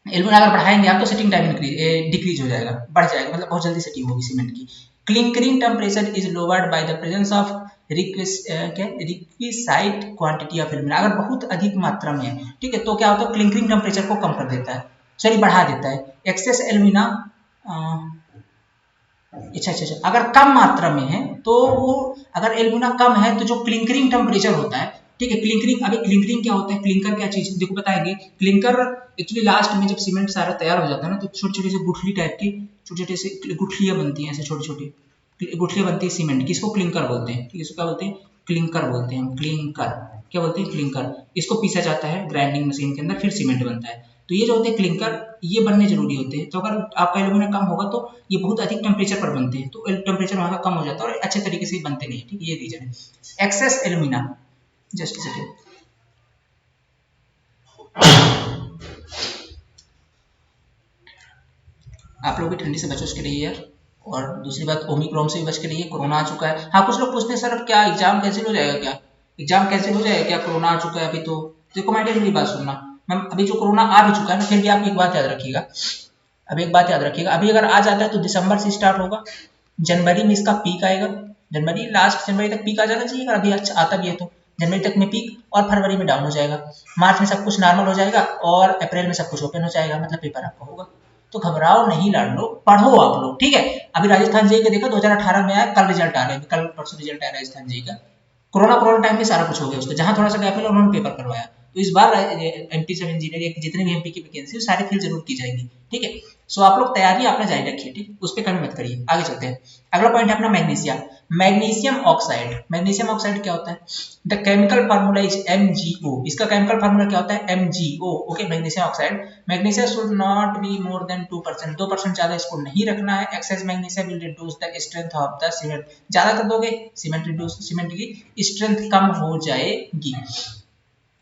एल्यूमिना अगर बढ़ाएंगे आप तो सेटिंग टाइम डिक्रीज हो जाएगा, बढ़ जाएगा, मतलब बहुत जल्दी सेटिंग होगी सीमेंट की। Clinkering temperature is lowered by the presence of requisite quantity of alumina. अगर बहुत अधिक मात्रा में है, ठीक है, तो क्या होता है, क्लिंकरिंग टेम्परेचर को कम कर देता है, सॉरी बढ़ा देता है। एक्सेस एल्यूमिना, अच्छा, अगर कम मात्रा में है तो वो, अगर एल्यूमिना कम है तो जो क्लिंकरिंग टेम्परेचर होता है, ठीक है, क्लिंकरिंग, अभी क्लिंकरिंग क्या होता है, क्लिंकर क्या चीज, देखो बताएंगे। क्लिंकर एक्चुअली लास्ट में जब सीमेंट सारा तैयार हो जाता है ना, तो छोटी छोटी से गुठली टाइप की छोटी छोटी से गुठलियां बनती हैं, ऐसे छोटी छोटी गुठलियां बनती है सीमेंट की, इसको क्लिंकर बोलते हैं, ठीक है, इसको क्या बोलते हैं, क्लिंकर बोलते हैं, क्लिंकर, क्या बोलते हैं, क्लिंकर। इसको पीसा जाता है ग्राइंडिंग मशीन के अंदर, फिर सीमेंट बनता है। तो ये जो होते हैं क्लिंकर, ये बनने जरूरी होते हैं। तो अगर आपका एल्यूमिना कम होगा तो ये बहुत अधिक टेम्परेचर पर बनते हैं, तो टेम्परेचर वहां का कम हो जाता है और अच्छे तरीके से बनते नहीं, ठीक है, ये रीजन है। एक्सेस एल्यूमिना, जस्ट सेकेंड, आप लोग भी ठंडी से बचो उसके लिए यार, और दूसरी बात ओमिक्रॉन से भी बच के रहिए, कोरोना आ चुका है। हाँ, कुछ लोग पूछते हैं सर अब क्या एग्जाम कैंसिल हो जाएगा, क्या एग्जाम कैंसिल हो जाएगा क्या, कोरोना आ चुका है अभी तो। देखो मैंने मेरी बात सुनना मैम, अभी जो कोरोना आ भी चुका है ना, फिर भी आप एक बात याद रखिएगा, अब एक बात याद रखिएगा, अभी अगर आ जाता है तो दिसंबर से स्टार्ट होगा, जनवरी में इसका पीक आएगा, जनवरी लास्ट जनवरी तक पीक आ जाना चाहिए, अगर अभी अच्छा आता भी है तो जनवरी तक में पीक, और फरवरी में डाउन हो जाएगा, मार्च में सब कुछ नॉर्मल हो जाएगा, और अप्रैल में सब कुछ ओपन हो जाएगा, मतलब पेपर आपका होगा। तो घबराओ नहीं लाडलो, पढ़ो आप लोग, ठीक है। अभी राजस्थान जेई का देखा 2018 में आया, कल रिजल्ट आ रहा है, कल परसों रिजल्ट आया राजस्थान जेई का। कोरोना टाइम पे सारा कुछ हो गया उसका, जहां थोड़ा सा गैप मिला उन्होंने पेपर करवाया। तो इस बार एमपी सब इंजीनियरिंग जितने भी एमपी की वैकेंसी सारी फिल जरूर की जाएगी, ठीक है। सो आप लोग तैयारी अपना जारी रखिए, ठीक, उस पर कमी मत करिए। आगे चलते हैं, अगला पॉइंट है अपना magnesium. Magnesium oxide, magnesium oxide क्या होता है, the chemical formula is MgO, इसका केमिकल फार्मूला क्या होता है, MgO, okay, magnesium oxide. Magnesium should not be more than 2%, 2% ज्यादा इसको नहीं रखना है। Excess magnesium will reduce the strength of the cement, ज्यादा कर दोगे सीमेंट की स्ट्रेंथ कम हो जाएगी।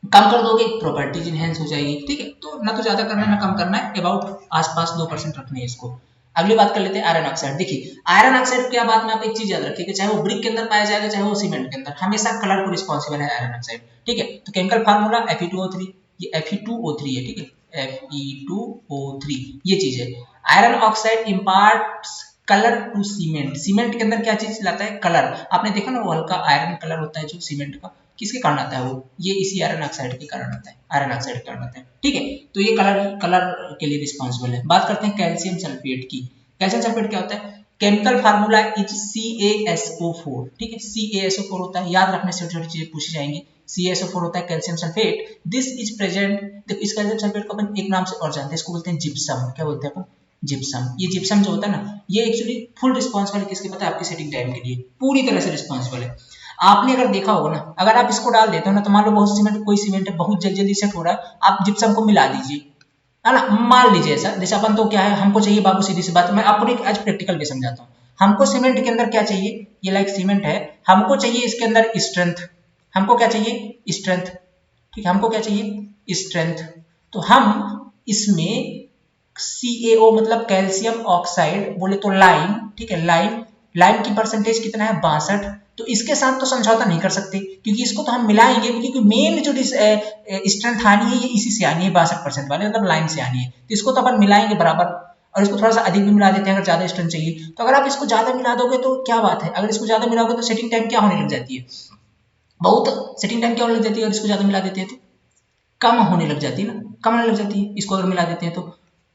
कम कर दोगे प्रॉपर्टीज इनहेंस हो जाएगी, ठीक है। तो ना तो ज्यादा करना है ना कम करना है, अबाउट आसपास 2% रखना है इसको। अगली बात कर लेते हैं आयरन ऑक्साइड। देखिए आयरन ऑक्साइड क्या बात में आप एक चीज याद रखिए कि चाहे वो ब्रिक के अंदर पाया जाएगा चाहे वो सीमेंट के अंदर, हमेशा कलर को रिस्पॉन्सिबल है आयरन ऑक्साइड, ठीक है। तो केमिकल फार्मूला Fe2O3, ये Fe2O3 है, ठीक है, Fe2O3 ये चीज है। Iron oxide imparts colour to cement. Cement के अंदर क्या चीज लाता है, कलर। आपने देखा ना वो हल्का आयरन कलर होता है जो सीमेंट का, किसके कारण आता है वो, ये इसी आयरन ऑक्साइड के कारण आता है, आयरन ऑक्साइड के कारण आता है, ठीक है। तो ये कलर कलर के लिए रिस्पॉन्सिबल है। बात करते हैं कैल्शियम सल्फेट की। कैल्शियम सल्फेट क्या होता है, केमिकल फार्मूला इज CaSO4, ठीक है, CaSO4 होता है, याद रखने से छोटी छोटी चीजें पूछी जाएंगी। CaSO4 होता है calcium sulphate. This is present, देखो इस कैल्शियम सल्फेट को अपन एक नाम से और जानते हैं, इसको बोलते हैं जिप्सम। क्या बोलते हैं अपन, जिप्सम। ये जिप्सम जो होता है ना, ये एक्चुअली फुल रिस्पॉन्सिबल है किसके, पता है, आपकी सेटिंग टाइम के लिए पूरी तरह से रिस्पॉन्सिबल है। आपने अगर देखा होगा ना, अगर आप इसको डाल देते हो ना, तो मान लो बहुत सीमेंट, कोई सीमेंट है बहुत जल्दी जल्दी सेट हो रहा है, आप जिप्सम को मिला दीजिए, है ना, मान लीजिए ऐसा, जैसे अपन तो क्या है, हमको चाहिए बाबू सीधी सी बात, मैं आपको एक आज प्रैक्टिकल भी समझाता हूँ। हमको सीमेंट के अंदर क्या चाहिए, ये लाइक सीमेंट है, हमको चाहिए इसके अंदर स्ट्रेंथ। हमको क्या चाहिए, स्ट्रेंथ, ठीक है, हमको क्या चाहिए, स्ट्रेंथ। तो हम इसमें CaO मतलब कैल्शियम ऑक्साइड बोले तो लाइम, ठीक है, लाइम, लाइम की परसेंटेज कितना है 62। तो इसके साथ तो समझौता नहीं कर सकते, क्योंकि इसको तो हम मिलाएंगे, क्योंकि मेन जो स्ट्रेंथ आनी है ये इसी से आनी है, 62% वाले मतलब लाइम से आनी है, तो इसको तो अपन मिलाएंगे बराबर, और इसको थोड़ा सा अधिक भी मिला देते हैं अगर ज्यादा स्ट्रेंथ चाहिए। तो अगर आप इसको ज्यादा मिला दोगे तो क्या बात है, अगर इसको ज्यादा मिलाओगे तो सेटिंग टाइम क्या होने लग जाती है, बहुत सेटिंग टाइम क्या होने लग जाती है, अगर इसको ज्यादा मिला देते हैं तो कम होने लग जाती है ना, कम होने लग जाती है इसको अगर मिला देते हैं तो,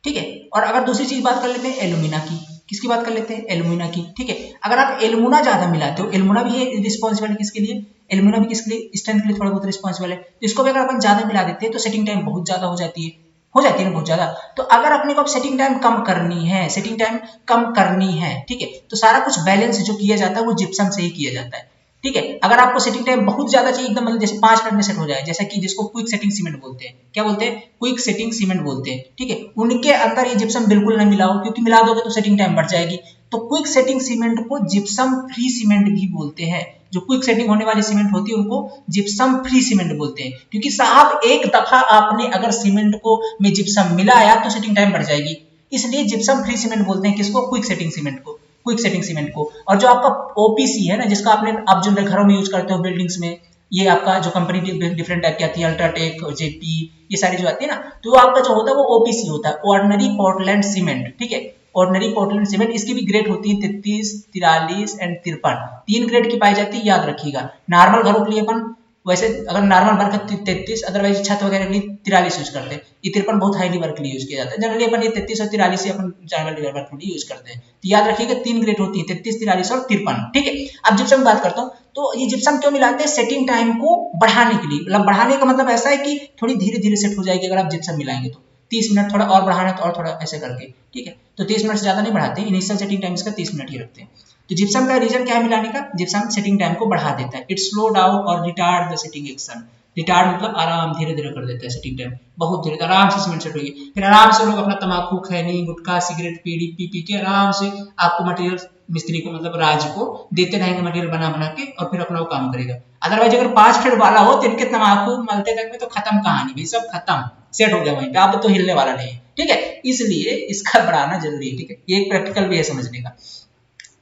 ठीक है। और अगर दूसरी चीज बात कर लेते हैं एल्यूमिना की, किसकी बात कर लेते हैं, एल्यूमिना की, ठीक है। अगर आप एल्यूमिना ज्यादा मिलाते हो, एल्यूमिना भी है रिस्पॉन्सिबल है किसके लिए, एल्यूमिना भी किसके लिए, स्ट्रेंथ के लिए थोड़ा बहुत रिस्पॉन्सिबल है। तो इसको भी अगर अपन ज्यादा मिला देते हैं तो सेटिंग टाइम बहुत ज्यादा हो जाती है, हो जाती है ना बहुत ज्यादा। तो अगर अपने को सेटिंग टाइम कम करनी है, सेटिंग टाइम कम करनी है, ठीक है, तो सारा कुछ बैलेंस जो किया जाता है वो जिप्सम से ही किया जाता है, ठीक है। अगर आपको सेटिंग टाइम बहुत ज्यादा चाहिए एकदम, मतलब जैसे 5 मिनट में सेट हो जाए, जैसा कि जिसको क्विक सेटिंग सीमेंट बोलते हैं, क्या बोलते हैं, क्विक सेटिंग सीमेंट बोलते हैं, ठीक है, उनके अंदर ये जिप्सम बिल्कुल ना मिलाओ, क्योंकि मिला दोगे तो सेटिंग टाइम बढ़ जाएगी। तो क्विक सेटिंग सीमेंट को जिप्सम फ्री सीमेंट भी बोलते हैं। जो क्विक सेटिंग होने वाली सीमेंट होती है उनको जिप्सम फ्री सीमेंट बोलते हैं, क्योंकि साहब एक दफा आपने अगर सीमेंट को में जिप्सम मिलाया तो सेटिंग टाइम बढ़ जाएगी, इसलिए जिप्सम फ्री सीमेंट बोलते हैं किसको, क्विक सेटिंग सीमेंट को, क्विक सेटिंग सीमेंट को। और जो आपका ओपीसी है ना, जिसका आपने आप जो घरों में यूज करते हो बिल्डिंग्स में, ये आपका जो कंपनी डिफरेंट टाइप की आती है, अल्ट्राटेक, जेपी, ये सारी जो आती है ना, तो वो आपका जो होता है वो ओपीसी होता है, ऑर्डिनरी पोर्टलैंड सीमेंट, ठीक है, ऑर्डिनरी पोर्टलैंड सीमेंट। इसकी भी ग्रेड होती है 33, 43 एंड 53, 3 ग्रेड की पाई जाती है, याद रखिएगा। नॉर्मल घरों के लिए अपन वैसे अगर नॉर्मल वर्क 33, अदरवाइज छत वगैरह के लिए 43 यूज करते हैं। ये 53 बहुत हाईली वर्क के लिए यूज किया जाता है, जनरली अपन ये 33 और 43 ही अपन जनरल वर्क के लिए यूज करते हैं। तो याद रखिएगा 3 ग्रेड होती है, 33, 43 और 53, ठीक है। अब जिप्सम बात करता हूँ, तो ये जिप्सम क्यों मिलाते हैं, सेटिंग टाइम को बढ़ाने के लिए, मतलब बढ़ाने का मतलब ऐसा है कि थोड़ी धीरे धीरे सेट हो जाएगी अगर आप जिप्सम मिलाएंगे तो। 30 मिनट थोड़ा और बढ़ाना है तो और थोड़ा ऐसे करके, ठीक है। तो 30 मिनट से ज्यादा नहीं बढ़ाते, इनिशियल सेटिंग टाइम इसका 30 मिनट ही रखते हैं। तो जिप्सम का रीजन क्या है मिलाने का, जिप्सम सेटिंग टाइम को बढ़ा देता है, इट स्लो डाउन और retard the setting action. Retard मतलब आराम, धीरे धीरे कर देता है सेटिंग टाइम, बहुत धीरे आराम से सीमेंट सेट होगी। फिर आराम से लोग अपना तंबाकू खैनी गुटखा सिगरेट पीड़ी पी पी के आराम से आपको मटेरियल मिस्त्री को मतलब राज को देते रहेंगे मटेरियल बना बना के, और फिर अपना वो काम करेगा। अदरवाइज अगर 5 फीट वाला हो तो इनके तंबाकू मलते तक में तो खत्म कहानी भाई, सब खत्म, सेट हो गया वहीं पे, अब तो हिलने वाला नहीं है, ठीक है। इसलिए इसका बढ़ाना जरूरी है, ठीक है, ये एक प्रैक्टिकल भी है समझने का,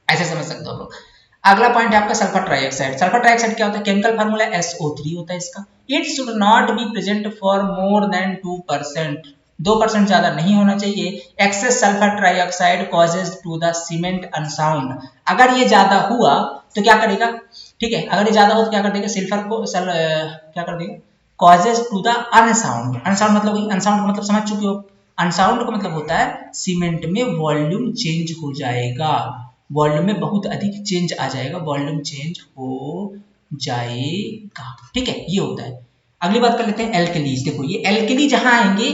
ऐसे समझ सकते हो लोग। अगला पॉइंट है आपका सल्फर ट्राइऑक्साइड। सल्फर ट्राइऑक्साइड क्या होता है, केमिकल फार्मूला SO3 होता है इसका। It should not be present for more than 2%, 2% ज्यादा नहीं होना चाहिए। Excess sulphur trioxide causes to the cement unsound. अगर ये ज्यादा हुआ तो क्या करेगा, ठीक है, अगर ये ज्यादा हो तो क्या कर देगा, सिल्फर को क्या कर देगा, causes to the unsound. Unsound मतलब, अनसाउंड का मतलब समझ चुके हो, अनसाउंड का मतलब होता है सीमेंट में वॉल्यूम चेंज हो जाएगा, वॉल्यूम में बहुत अधिक चेंज आ जाएगा, वॉल्यूम चेंज हो जाएगा, ठीक है, ये होता है। अगली बात कर लेते हैं एल्कलीज। देखो ये एल्कली जहां आएंगे,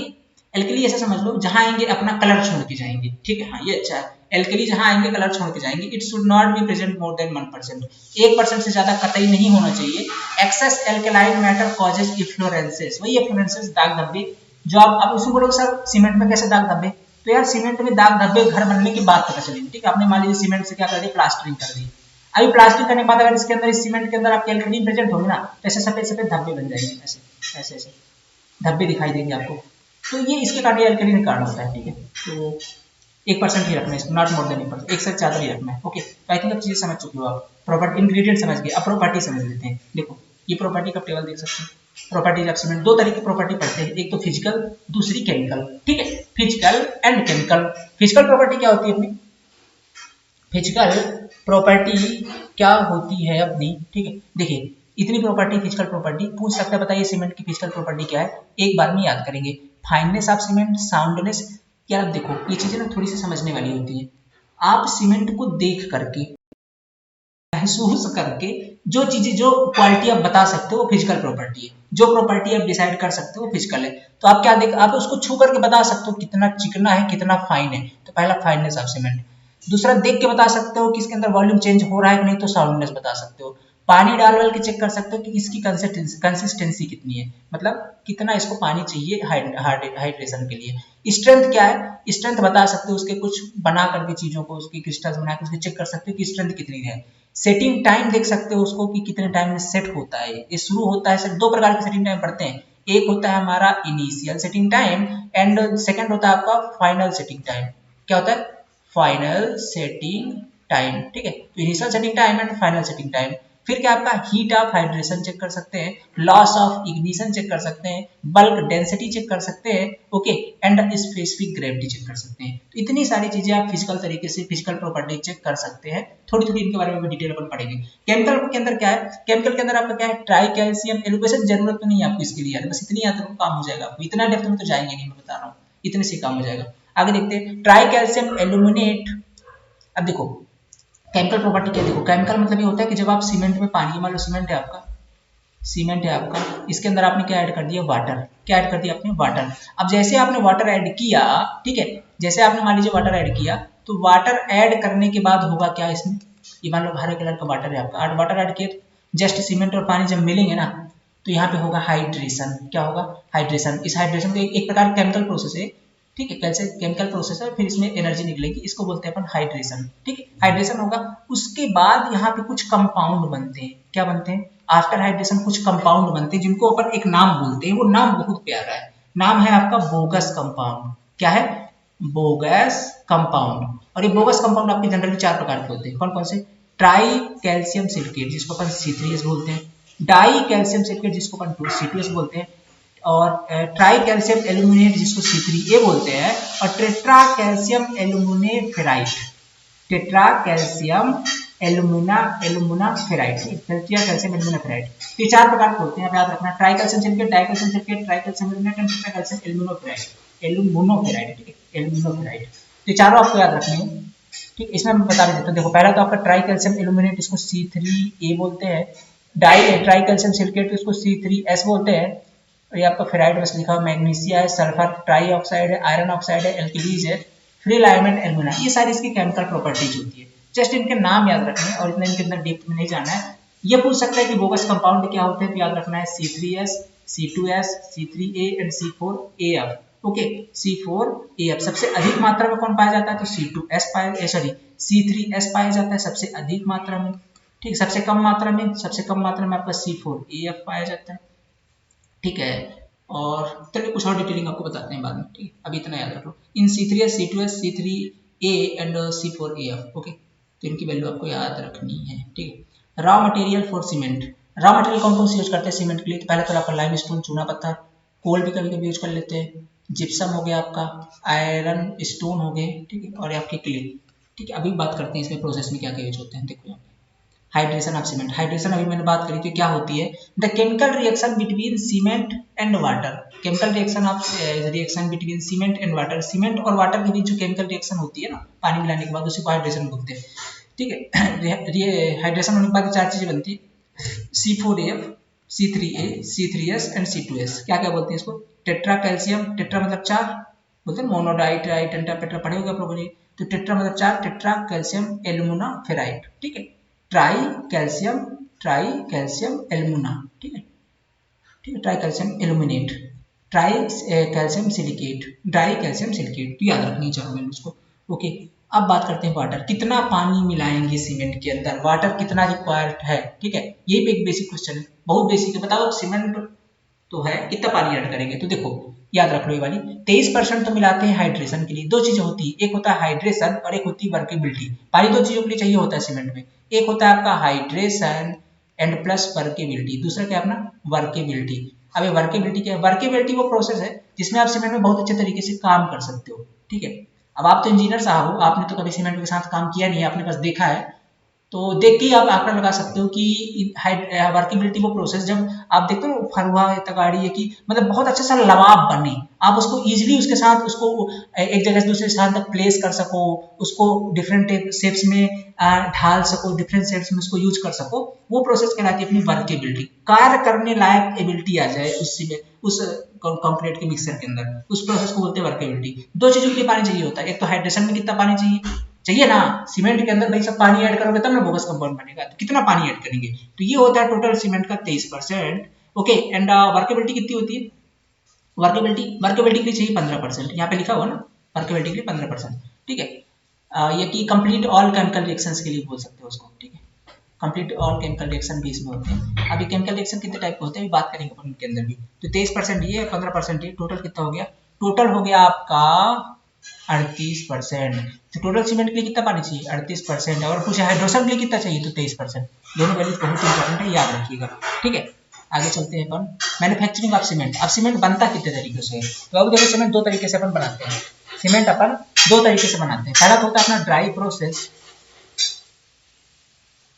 एल्कली ऐसा समझ लो जहां आएंगे अपना कलर छोड़ के जाएंगे, ठीक है, हाँ ये अच्छा है। एल्कली जहां आएंगे कलर छोड़ के जाएंगे। It should not be present more than 1%, 1% से ज्यादा कतई नहीं होना चाहिए। एक्सेस एल्कलाइन मैटर कॉजेज इफ्लोरेंसेस, वही इफ्लोरेंसेस दाग धब्बे, जो आप उसमें बोलोगे सर सीमेंट में कैसे दाग धब्बे, तो यार सीमेंट में दाग धब्बे घर बनने की बात पता चलेगी, ठीक है। आपने मान लीजिए सीमेंट से क्या कर दिया, प्लास्टरिंग कर दी, अभी प्लास्टरिंग करने के बाद अगर इसके अंदर इस सीमेंट के अंदर आपके एल्कली प्रेजेंट होगी ना, तो ऐसे सफेद सफेद धब्बे बन जाएंगे ऐसे, ऐसे ऐसे धब्बे दिखाई देंगे आपको। तो ये इसके कारण अल्कली कारण होता है, ठीक है। तो 1% ही रखना है इसको, नॉट मोर देन 1%, एक से ज़्यादा ही रखना है। ओके, तो आई थिंक अब चीज़ें समझ चुके हो आप, प्रॉपर्टी इंग्रेडिएंट समझ गए, अब प्रॉपर्टी समझ लेते हैं। देखो ये प्रॉपर्टी का टेबल देख सकते हैं। प्रॉपर्टीज ऑफ सीमेंट, दो तरह की प्रॉपर्टी पढ़ते हैं, एक तो फिजिकल, दूसरी केमिकल, ठीक है। Physical and chemical. Physical property क्या होती है अपनी, फिजिकल प्रॉपर्टी क्या होती है अपनी, ठीक है। देखिए इतनी प्रॉपर्टी, फिजिकल प्रॉपर्टी पूछ सकता है, बताइए सीमेंट की फिजिकल प्रॉपर्टी क्या है, एक बार में याद करेंगे। Fineness of cement, soundness. क्या देखो ये चीजें ना थोड़ी सी समझने वाली होती है। आप सीमेंट को देख करके, महसूस करके जो चीजें, जो क्वालिटी आप बता सकते हो वो फिजिकल प्रॉपर्टी है। जो प्रॉपर्टी आप डिसाइड कर सकते हो वो फिजिकल है। तो आप क्या देख, आप उसको छू करके बता सकते हो कितना चिकना है, कितना फाइन है, तो पहला फाइननेस ऑफ सीमेंट। दूसरा देख के बता सकते हो कि इसके अंदर वॉल्यूम चेंज हो रहा है कि नहीं, तो साउंडनेस बता सकते हो। पानी डाल वाल के चेक कर सकते हो कि इसकी कंसिस्टेंसी कितनी है, मतलब कितना इसको पानी चाहिए हाइड्रेशन के लिए। स्ट्रेंथ क्या है, स्ट्रेंथ बता सकते हो, उसके कुछ बना करके चीजों को, उसकी क्रिस्टल्स बना के उसके चेक कर सकते हो कि स्ट्रेंथ कितनी है। सेटिंग टाइम देख सकते हो उसको कि कितने टाइम में सेट होता है। ये शुरू होता है, सिर्फ दो प्रकार के सेटिंग टाइम पढ़ते हैं, एक होता है हमारा initial setting time and second होता है आपका फाइनल सेटिंग टाइम। क्या होता है, फाइनल सेटिंग टाइम, ठीक है। तो initial setting time and final setting time. फिर क्या आपका हीट ऑफ हाइड्रेशन चेक कर सकते हैं, लॉस ऑफ इग्निशन चेक कर सकते हैं, बल्क डेंसिटी चेक कर सकते हैं, okay, and specific gravity check कर सकते हैं। तो इतनी सारी चीजें आप फिजिकल तरीके से, फिजिकल प्रॉपर्टी चेक कर सकते हैं। थोड़ी थोड़ी इनके बारे में डिटेल अपन पढ़ेंगे। केमिकल के अंदर क्या है, केमिकल के अंदर आपका क्या है, ट्राई कैल्शियम एलोपेशन, जरूरत तो नहीं है आपको इसके लिए यार, बस इतनी याद रखो काम हो जाएगा आपको, इतना डेप्थ में तो जाएंगे नहीं, मैं बता रहा हूँ, इतने से काम हो जाएगा। आगे देखते हैं ट्राई कैल्शियम एल्यूमिनेट। अब देखो केमिकल प्रॉपर्टी क्या, देखो केमिकल मतलब ये होता है कि जब आप सीमेंट में पानी, मान लो सीमेंट है आपका, सीमेंट है आपका, इसके अंदर आपने क्या ऐड कर दिया, वाटर। क्या ऐड कर दिया आपने, वाटर। अब जैसे आपने वाटर ऐड किया, ठीक है, जैसे आपने मान लीजिए वाटर ऐड किया, तो वाटर ऐड करने के बाद होगा क्या इसमें, ये मान लो हरे कलर का वाटर है आपका, वाटर ऐड किया, जस्ट सीमेंट और पानी जब मिलेंगे ना, तो यहाँ पे होगा हाइड्रेशन। क्या होगा, हाइड्रेशन। इस हाइड्रेशन को एक प्रकार केमिकल प्रोसेस है, ठीक है, कैसे केमिकल प्रोसेस है, फिर इसमें एनर्जी निकलेगी, इसको बोलते हैं अपन हाइड्रेशन, ठीक है, हाइड्रेशन होगा। उसके बाद यहाँ पे कुछ कंपाउंड बनते हैं, क्या बनते हैं, आफ्टर हाइड्रेशन कुछ कंपाउंड बनते हैं जिनको अपन एक नाम बोलते हैं, वो नाम बहुत प्यारा है, नाम है आपका बोगस कंपाउंड। क्या है, बोगस कंपाउंड। और ये बोगस कंपाउंड आपके जनरली चार प्रकार के होते हैं, कौन कौन से, ट्राई कैल्शियम सिलिकेट जिसको अपन C3S बोलते हैं, डाई कैल्शियम सिलिकेट जिसको अपन C2S बोलते हैं, और ट्राई कैल्शियम एल्यूमिनेट जिसको C3A बोलते हैं, और tetra calcium aluminate ferrite, tetra calcium alumina ferrite, tetra calcium alumina ferrite. ये चार प्रकार के होते हैं, आप याद रखना, tri calcium silicate, di calcium silicate, tri calcium aluminate and tetra calcium aluminoferrite, ठीक है, एल्यूमिनोफेराइट। तो चारों आपको याद रखने हैं, ठीक। इसमें मैं बता देता हूँ, देखो पहला तो आपका ट्राई कैल्शियम एल्यूमिनेट, इसको C3A बोलते हैं, डाई ट्राई कैल्शियम सिलिकेट इसको C3S बोलते हैं, और ये आपका फेराइट बस लिखा हुआ, मैग्नीशिया है, सल्फर ट्राई ऑक्साइड है, आयरन ऑक्साइड है, एल्किलीज है, फ्री एलिमेंट एल्यूमिना, ये सारी इसकी केमिकल प्रॉपर्टीज होती है। जस्ट इनके नाम याद रखने और इतना इनके अंदर डेप्थ में नहीं जाना है। ये पूछ सकता है कि बोगस कंपाउंड क्या होते हैं, तो याद रखना है C3S, C2S, C3A and C4AF, okay, C4AF। सबसे अधिक मात्रा में कौन पाया जाता है, तो C2S पाया, सॉरी C3S पाया जाता है सबसे अधिक मात्रा में, ठीक। सबसे कम मात्रा में, सबसे कम मात्रा में आपका C4AF पाया जाता है, ठीक है। और चलिए कुछ और डिटेलिंग आपको बताते हैं बाद में, ठीक है, अभी इतना याद रख लो, इन C3S, C2S, C3A and C4AF, okay. तो इनकी वैल्यू आपको याद रखनी है, ठीक है। Raw material for cement, raw material कौन कौन सी यूज करते हैं सीमेंट के लिए, तो पहले तो आपका लाइम स्टोन, चूना पत्थर, कोल भी कभी कभी यूज कर लेते हैं, जिप्सम हो गया आपका, आयरन स्टोन हो गए, ठीक है, और आपके क्ले, ठीक है। अभी बात करते हैं इसमें प्रोसेस में क्या क्या यूज होते हैं, देखो यहाँ पे हाइड्रेशन ऑफ सीमेंट। हाइड्रेशन अभी मैंने बात करी थी, क्या होती है, the chemical reaction between cement and water, chemical reaction between cement and water, cement और वाटर के बीच जो केमिकल रिएक्शन होती है ना पानी मिलाने के बाद, उसी को हाइड्रेशन बोलते हैं, ठीक है। हाइड्रेशन होने के बाद चार चीजें बनती है, C4AF, C3A, C3S and C2S। क्या क्या बोलते हैं इसको, टेट्रा कैल्शियम, टेट्रा मतलब चार, बोलते हैं मोनोडाई ट्राई टेट्रा पेट्रा, पढ़े होगा आप लोगों ने, तो टेट्रा मतलब चार, टेट्रा कैल्शियम एल्यूमिना फेराइट, ठीक है। Try calcium, try calcium alumina, ठीक है, ठीक है, try calcium aluminate, try calcium silicate, di calcium silicate, तो याद रखनी चाहिए उसको, ओके। अब बात करते हैं वाटर, कितना पानी मिलाएंगे सीमेंट के अंदर, वाटर कितना रिक्वायर्ड है, ठीक है, ये भी एक बेसिक क्वेश्चन है, बहुत बेसिक है। बताओ सीमेंट तो है कितना पानी ऐड करेंगे। तो देखो याद रख लो ये वाली 23% तो मिलाते हैं हाइड्रेशन के लिए। दो चीजें होती है, एक होता है हाइड्रेशन और एक होती है वर्केबिलिटी। पानी दो चीजों के लिए चाहिए होता है सीमेंट में, एक होता है आपका हाइड्रेशन एंड प्लस वर्केबिलिटी, दूसरा क्या अपना वर्केबिलिटी। अब ये वर्केबिलिटी क्या है? वर्केबिलिटी वो प्रोसेस है जिसमें आप सीमेंट में बहुत अच्छे तरीके से काम कर सकते हो, ठीक है। अब आप तो इंजीनियर साहब हो, आपने तो कभी सीमेंट के साथ काम किया नहीं है, आपने बस देखा है, तो देख के ही आप आंकड़ा लगा सकते हो कि वर्किबिलिटी वो प्रोसेस जब आप देखते हो फरुआ तगाड़ी है कि मतलब बहुत अच्छा सा लवाब बने, आप उसको इजीली उसके साथ उसको एक जगह से दूसरे स्थान तक प्लेस कर सको, उसको डिफरेंट शेप्स में ढाल सको, डिफरेंट शेप्स में उसको यूज कर सको, वो प्रोसेस कहलाती है अपनी वर्केबिलिटी। कार्य करने लायक एबिलिटी आ जाए उस कंक्रीट के मिक्सर के अंदर, उस प्रोसेस को बोलते हैं वर्केबिलिटी। दो चीजों के लिए पानी चाहिए होता है, एक तो हाइड्रेशन में कितना पानी चाहिए ना, सीमेंट के अंदर भाई सब पानी ऐड करोगे तब ना बोगस कंपाउंड बनेगा, तो कितना पानी ऐड करेंगे, तो ये होता है टोटल सीमेंट का 23%। ओके, एंड वर्केबिलिटी कितनी होती है? वर्केबिलिटी के लिए चाहिए 15%, यहाँ पे लिखा हुआ ना वर्केबिलिटी के लिए 15%, ठीक है। ये कि कंप्लीट ऑल केमिकल रिएक्शंस के लिए बोल सकते हो उसको, ठीक है। कंप्लीट ऑल केमिकल रिएक्शन भी इसमें होते हैं। अभी केमिकल रिएक्शन कितने टाइप के होते हैं बात करेंगे अपन उनके अंदर भी। तो 23% ये, 15% ये, टोटल कितना हो गया? टोटल हो गया आपका 38%। तो टोटल सीमेंट के लिए कितना पानी चाहिए? 38%। और कुछ हाइड्रोजन के लिए कितना चाहिए? तो 23%। दोनों वैल्यूज बहुत इंपॉर्टेंट है, याद रखिएगा, ठीक है। आगे चलते हैं अपन मैन्युफैक्चरिंग ऑफ सीमेंट। अब सीमेंट बनता कितने तरीके से है? तो अब देखो सीमेंट दो तरीके से अपन बनाते हैं। सीमेंट अपन दो तरीके से बनाते हैं। पहला तो होता है अपना ड्राई प्रोसेस,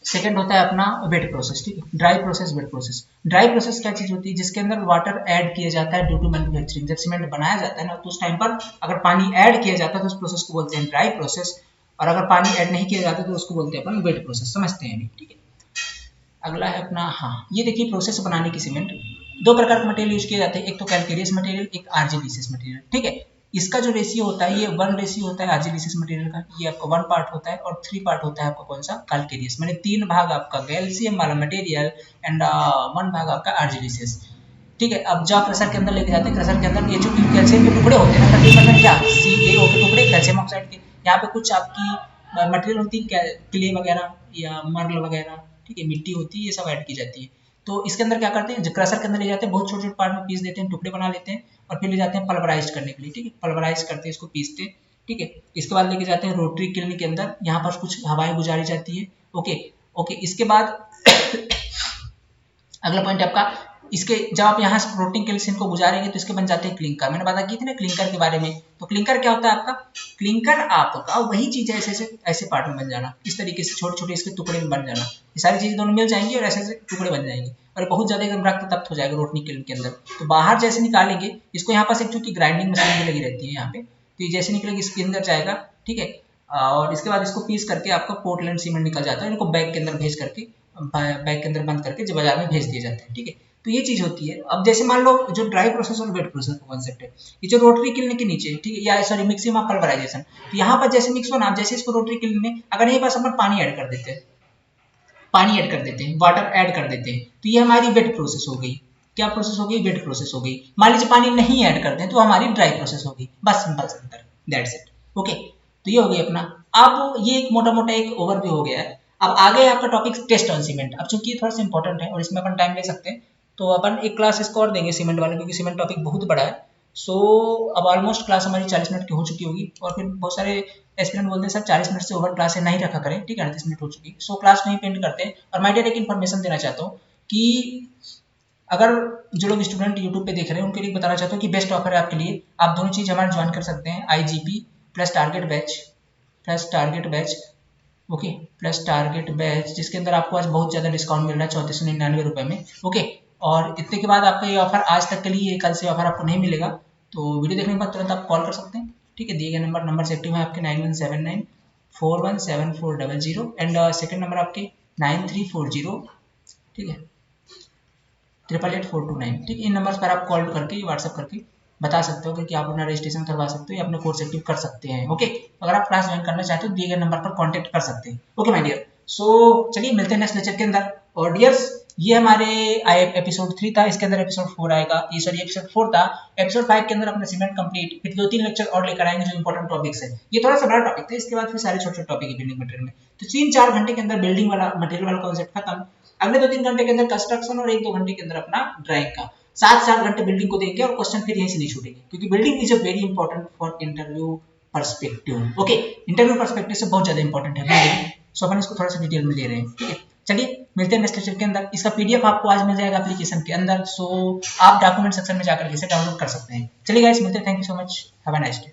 सेकंड होता है अपना वेट प्रोसेस, ठीक है। Dry process, wet process. Dry process क्या चीज होती है? जिसके अंदर वाटर ऐड किया जाता है ड्यू टू मैन्युफैक्चरिंग। जब सीमेंट बनाया जाता है ना, तो उस टाइम पर अगर पानी ऐड किया जाता है तो उस प्रोसेस को बोलते हैं ड्राई प्रोसेस, और अगर पानी ऐड नहीं किया जाता तो उसको बोलते हैं अपन वेट प्रोसेस। समझते हैं अभी, ठीक है। अगला है अपना, हाँ ये देखिए प्रोसेस बनाने की सीमेंट, दो प्रकार के मटेरियल यूज किए जाते हैं, एक तो कैलकेरियस मटेरियल, एक आर्जिलिसिस मटेरियल, ठीक है। इसका जो रेशियो होता है ये 1 रेशियो होता है आर्जिलिसिस मटेरियल का, ये आपका 1 पार्ट होता है, और 3 पार्ट होता है आपका कौन सा? कैलकेरियस, माने 3 भाग आपका कैल्शियम वाला मटेरियल एंड 1 भाग आपका आर्जिलिसिस, ठीक है। अब जब क्रशर के अंदर लेके जाते हैं, क्रशर के अंदर ये जो कैल्शियम के टुकड़े होते हैं ना, 30% क्या CaO के टुकड़े कैल्शियम ऑक्साइड के, यहाँ पे कुछ आपकी मटेरियल होती है क्ले वगैरह या मर्ल वगैरह, ठीक है, मिट्टी होती है, ये सब ऐड की जाती है। तो इसके अंदर क्या करते हैं, क्रशर के अंदर ले जाते हैं, बहुत छोटे छोटे पार्ट में पीस देते हैं, टुकड़े बना लेते हैं, और फिर ले जाते हैं पल्वराइज करने के लिए, ठीक है। पल्वराइज करते हैं, इसको पीसते हैं, ठीक है। इसके बाद लेके जाते हैं रोटरी किल्न के अंदर, यहाँ पर कुछ हवाएं गुजारी जाती है, ओके ओके। इसके बाद अगला पॉइंट आपका, इसके जब आप यहाँ से प्रोटीन कैल्शियम को गुजारेंगे तो इसके बन जाते हैं क्लिंकर। मैंने बात की थी ना क्लिंकर के बारे में, तो क्लिंकर क्या होता है आपका? क्लिंकर आपका वही चीज है, ऐसे ऐसे पार्ट में बन जाना, इस तरीके से छोटे छोटे इसके टुकड़े में बन जाना, ये सारी चीजें दोनों मिल जाएंगी और ऐसे ऐसे टुकड़े बन जाएंगे, और बहुत ज्यादा एकदम रक्त तप्त हो जाएगा रोटनी किल्न के अंदर। तो बाहर जैसे निकालेंगे इसको, यहाँ पास एक चूंकि ग्राइंडिंग मशीन भी लगी रहती है यहाँ पे, तो ये जैसे निकलेगी इसके अंदर जाएगा, ठीक है। और इसके बाद इसको पीस करके आपका पोर्टलैंड सीमेंट निकल जाता है, इनको बैग के अंदर भेज करके, बैग के अंदर बंद करके जो बाजार में भेज दिए जाते हैं, ठीक है। तो ये चीज होती है। अब जैसे मान लो जो ड्राई प्रोसेस और वेट प्रोसेस का कॉन्सेप्ट है, ये जो रोटरी किल्न के नीचे, ठीक है, या सॉरी मिक्सिंग ऑफ पल्वराइजेशन, तो यहाँ पर जैसे मिक्स हो ना, जैसे इसको रोटरी किल्न में अगर यहीं पास अपन पानी ऐड कर देते हैं, पानी ऐड कर देते हैं, वाटर ऐड कर देते हैं, तो ये हमारी वेट प्रोसेस हो गई। क्या प्रोसेस हो गई? वेट प्रोसेस हो गई। मान लीजिए पानी नहीं ऐड करते हैं तो हमारी ड्राई प्रोसेस हो गई, बस सिंपल सा अंतर, दैट्स इट, ओके। तो ये हो गई अपना, अब ये एक मोटा मोटा एक ओवरव्यू हो गया है। अब आगे आपका टॉपिक टेस्ट ऑन सीमेंट। अब चूंकि ये थोड़ा सा इंपॉर्टेंट है और इसमें अपन टाइम ले सकते हैं, तो अपन एक क्लास इसको और देंगे सीमेंट वाले, क्योंकि सीमेंट टॉपिक बहुत बड़ा है। सो अब ऑलमोस्ट क्लास हमारी 40 मिनट की हो चुकी होगी, और फिर बहुत सारे एस्पिरेंट बोलते हैं सर 40 मिनट से ओवर क्लास नहीं रखा करें, ठीक है, 38 मिनट हो चुकी, सो क्लास नहीं पेंड करते हैं। और माय डियर एक इन्फॉर्मेशन देना चाहता हूँ कि अगर जो लोग स्टूडेंट यूट्यूब पे देख रहे हैं उनके लिए बताना चाहता हूँ कि बेस्ट ऑफर है आपके लिए, आप दोनों चीज़ हमारे ज्वाइन कर सकते हैं, IGP plus target batch, plus target batch, okay, plus target batch, जिसके अंदर आपको आज बहुत ज़्यादा डिस्काउंट मिल रहा है 3499 में, ओके। और इतने के बाद आपका ये ऑफर आज तक के लिए, कल से ऑफर आपको नहीं मिलेगा, तो वीडियो देखने के बाद तुरंत आप कॉल कर सकते हैं, ठीक है। दिए गए नंबर से एक्टिव है आपके 9179417400, एंड सेकंड नंबर आपके 9340, ठीक है, 888429, ठीक है। इन नंबर पर आप कॉल करके व्हाट्सअप करके बता सकते हो कि आप अपना रजिस्ट्रेशन करवा सकते हो या अपने कोर्स एक्टिव कर सकते हैं, ओके। अगर आप क्लास ज्वाइन करना चाहते हो दिए गए नंबर पर कॉन्टैक्ट कर सकते हैं, ओके माय डियर। सो चलिए मिलते हैं नेक्स्ट लेक्चर के अंदर। और डियर्स, ये हमारे एपिसोड 3 था, इसके अंदर एपिसोड 4 आएगा, ये सॉरी एपिसोड 4 था। एपिसोड 5 के अंदर अपना सीमेंट कंप्लीट, फिर 2-3 लेक्चर और लेकर आएंगे जो इंपॉर्टेंट टॉपिक्स है। ये थोड़ा सा बड़ा टॉपिक था, इसके बाद फिर सारे छोटे छोटे टॉपिक है बिल्डिंग मटेरियल में। तो 3-4 घंटे के अंदर बिल्डिंग वाला मटेरियल वाला कॉन्सेप्ट खत्म। अगले 2-3 घंटे के अंदर कंस्ट्रक्शन और 1-2 घंटे के अंदर अपना ड्राइंग का। 7 घंटे बिल्डिंग को देंगे और क्वेश्चन फिर यहीं से नहीं छूटेंगे, क्योंकि building is a very important for interview perspective. Okay, interview perspective से बहुत ज्यादा इंपॉर्टेंट है बिल्डिंग। सो अपन इसको थोड़ा सा डिटेल में ले रहे हैं, ठीक है। चलिए मिलते हैं नेक्स्ट लेक्चर के अंदर। इसका पीडीएफ आपको आज मिल जाएगा एप्लीकेशन के अंदर, सो आप डॉक्यूमेंट सेक्शन में जाकर इसे डाउनलोड कर सकते हैं। चलिए गाइस, मिलते हैं। Thank you so much, have a nice day.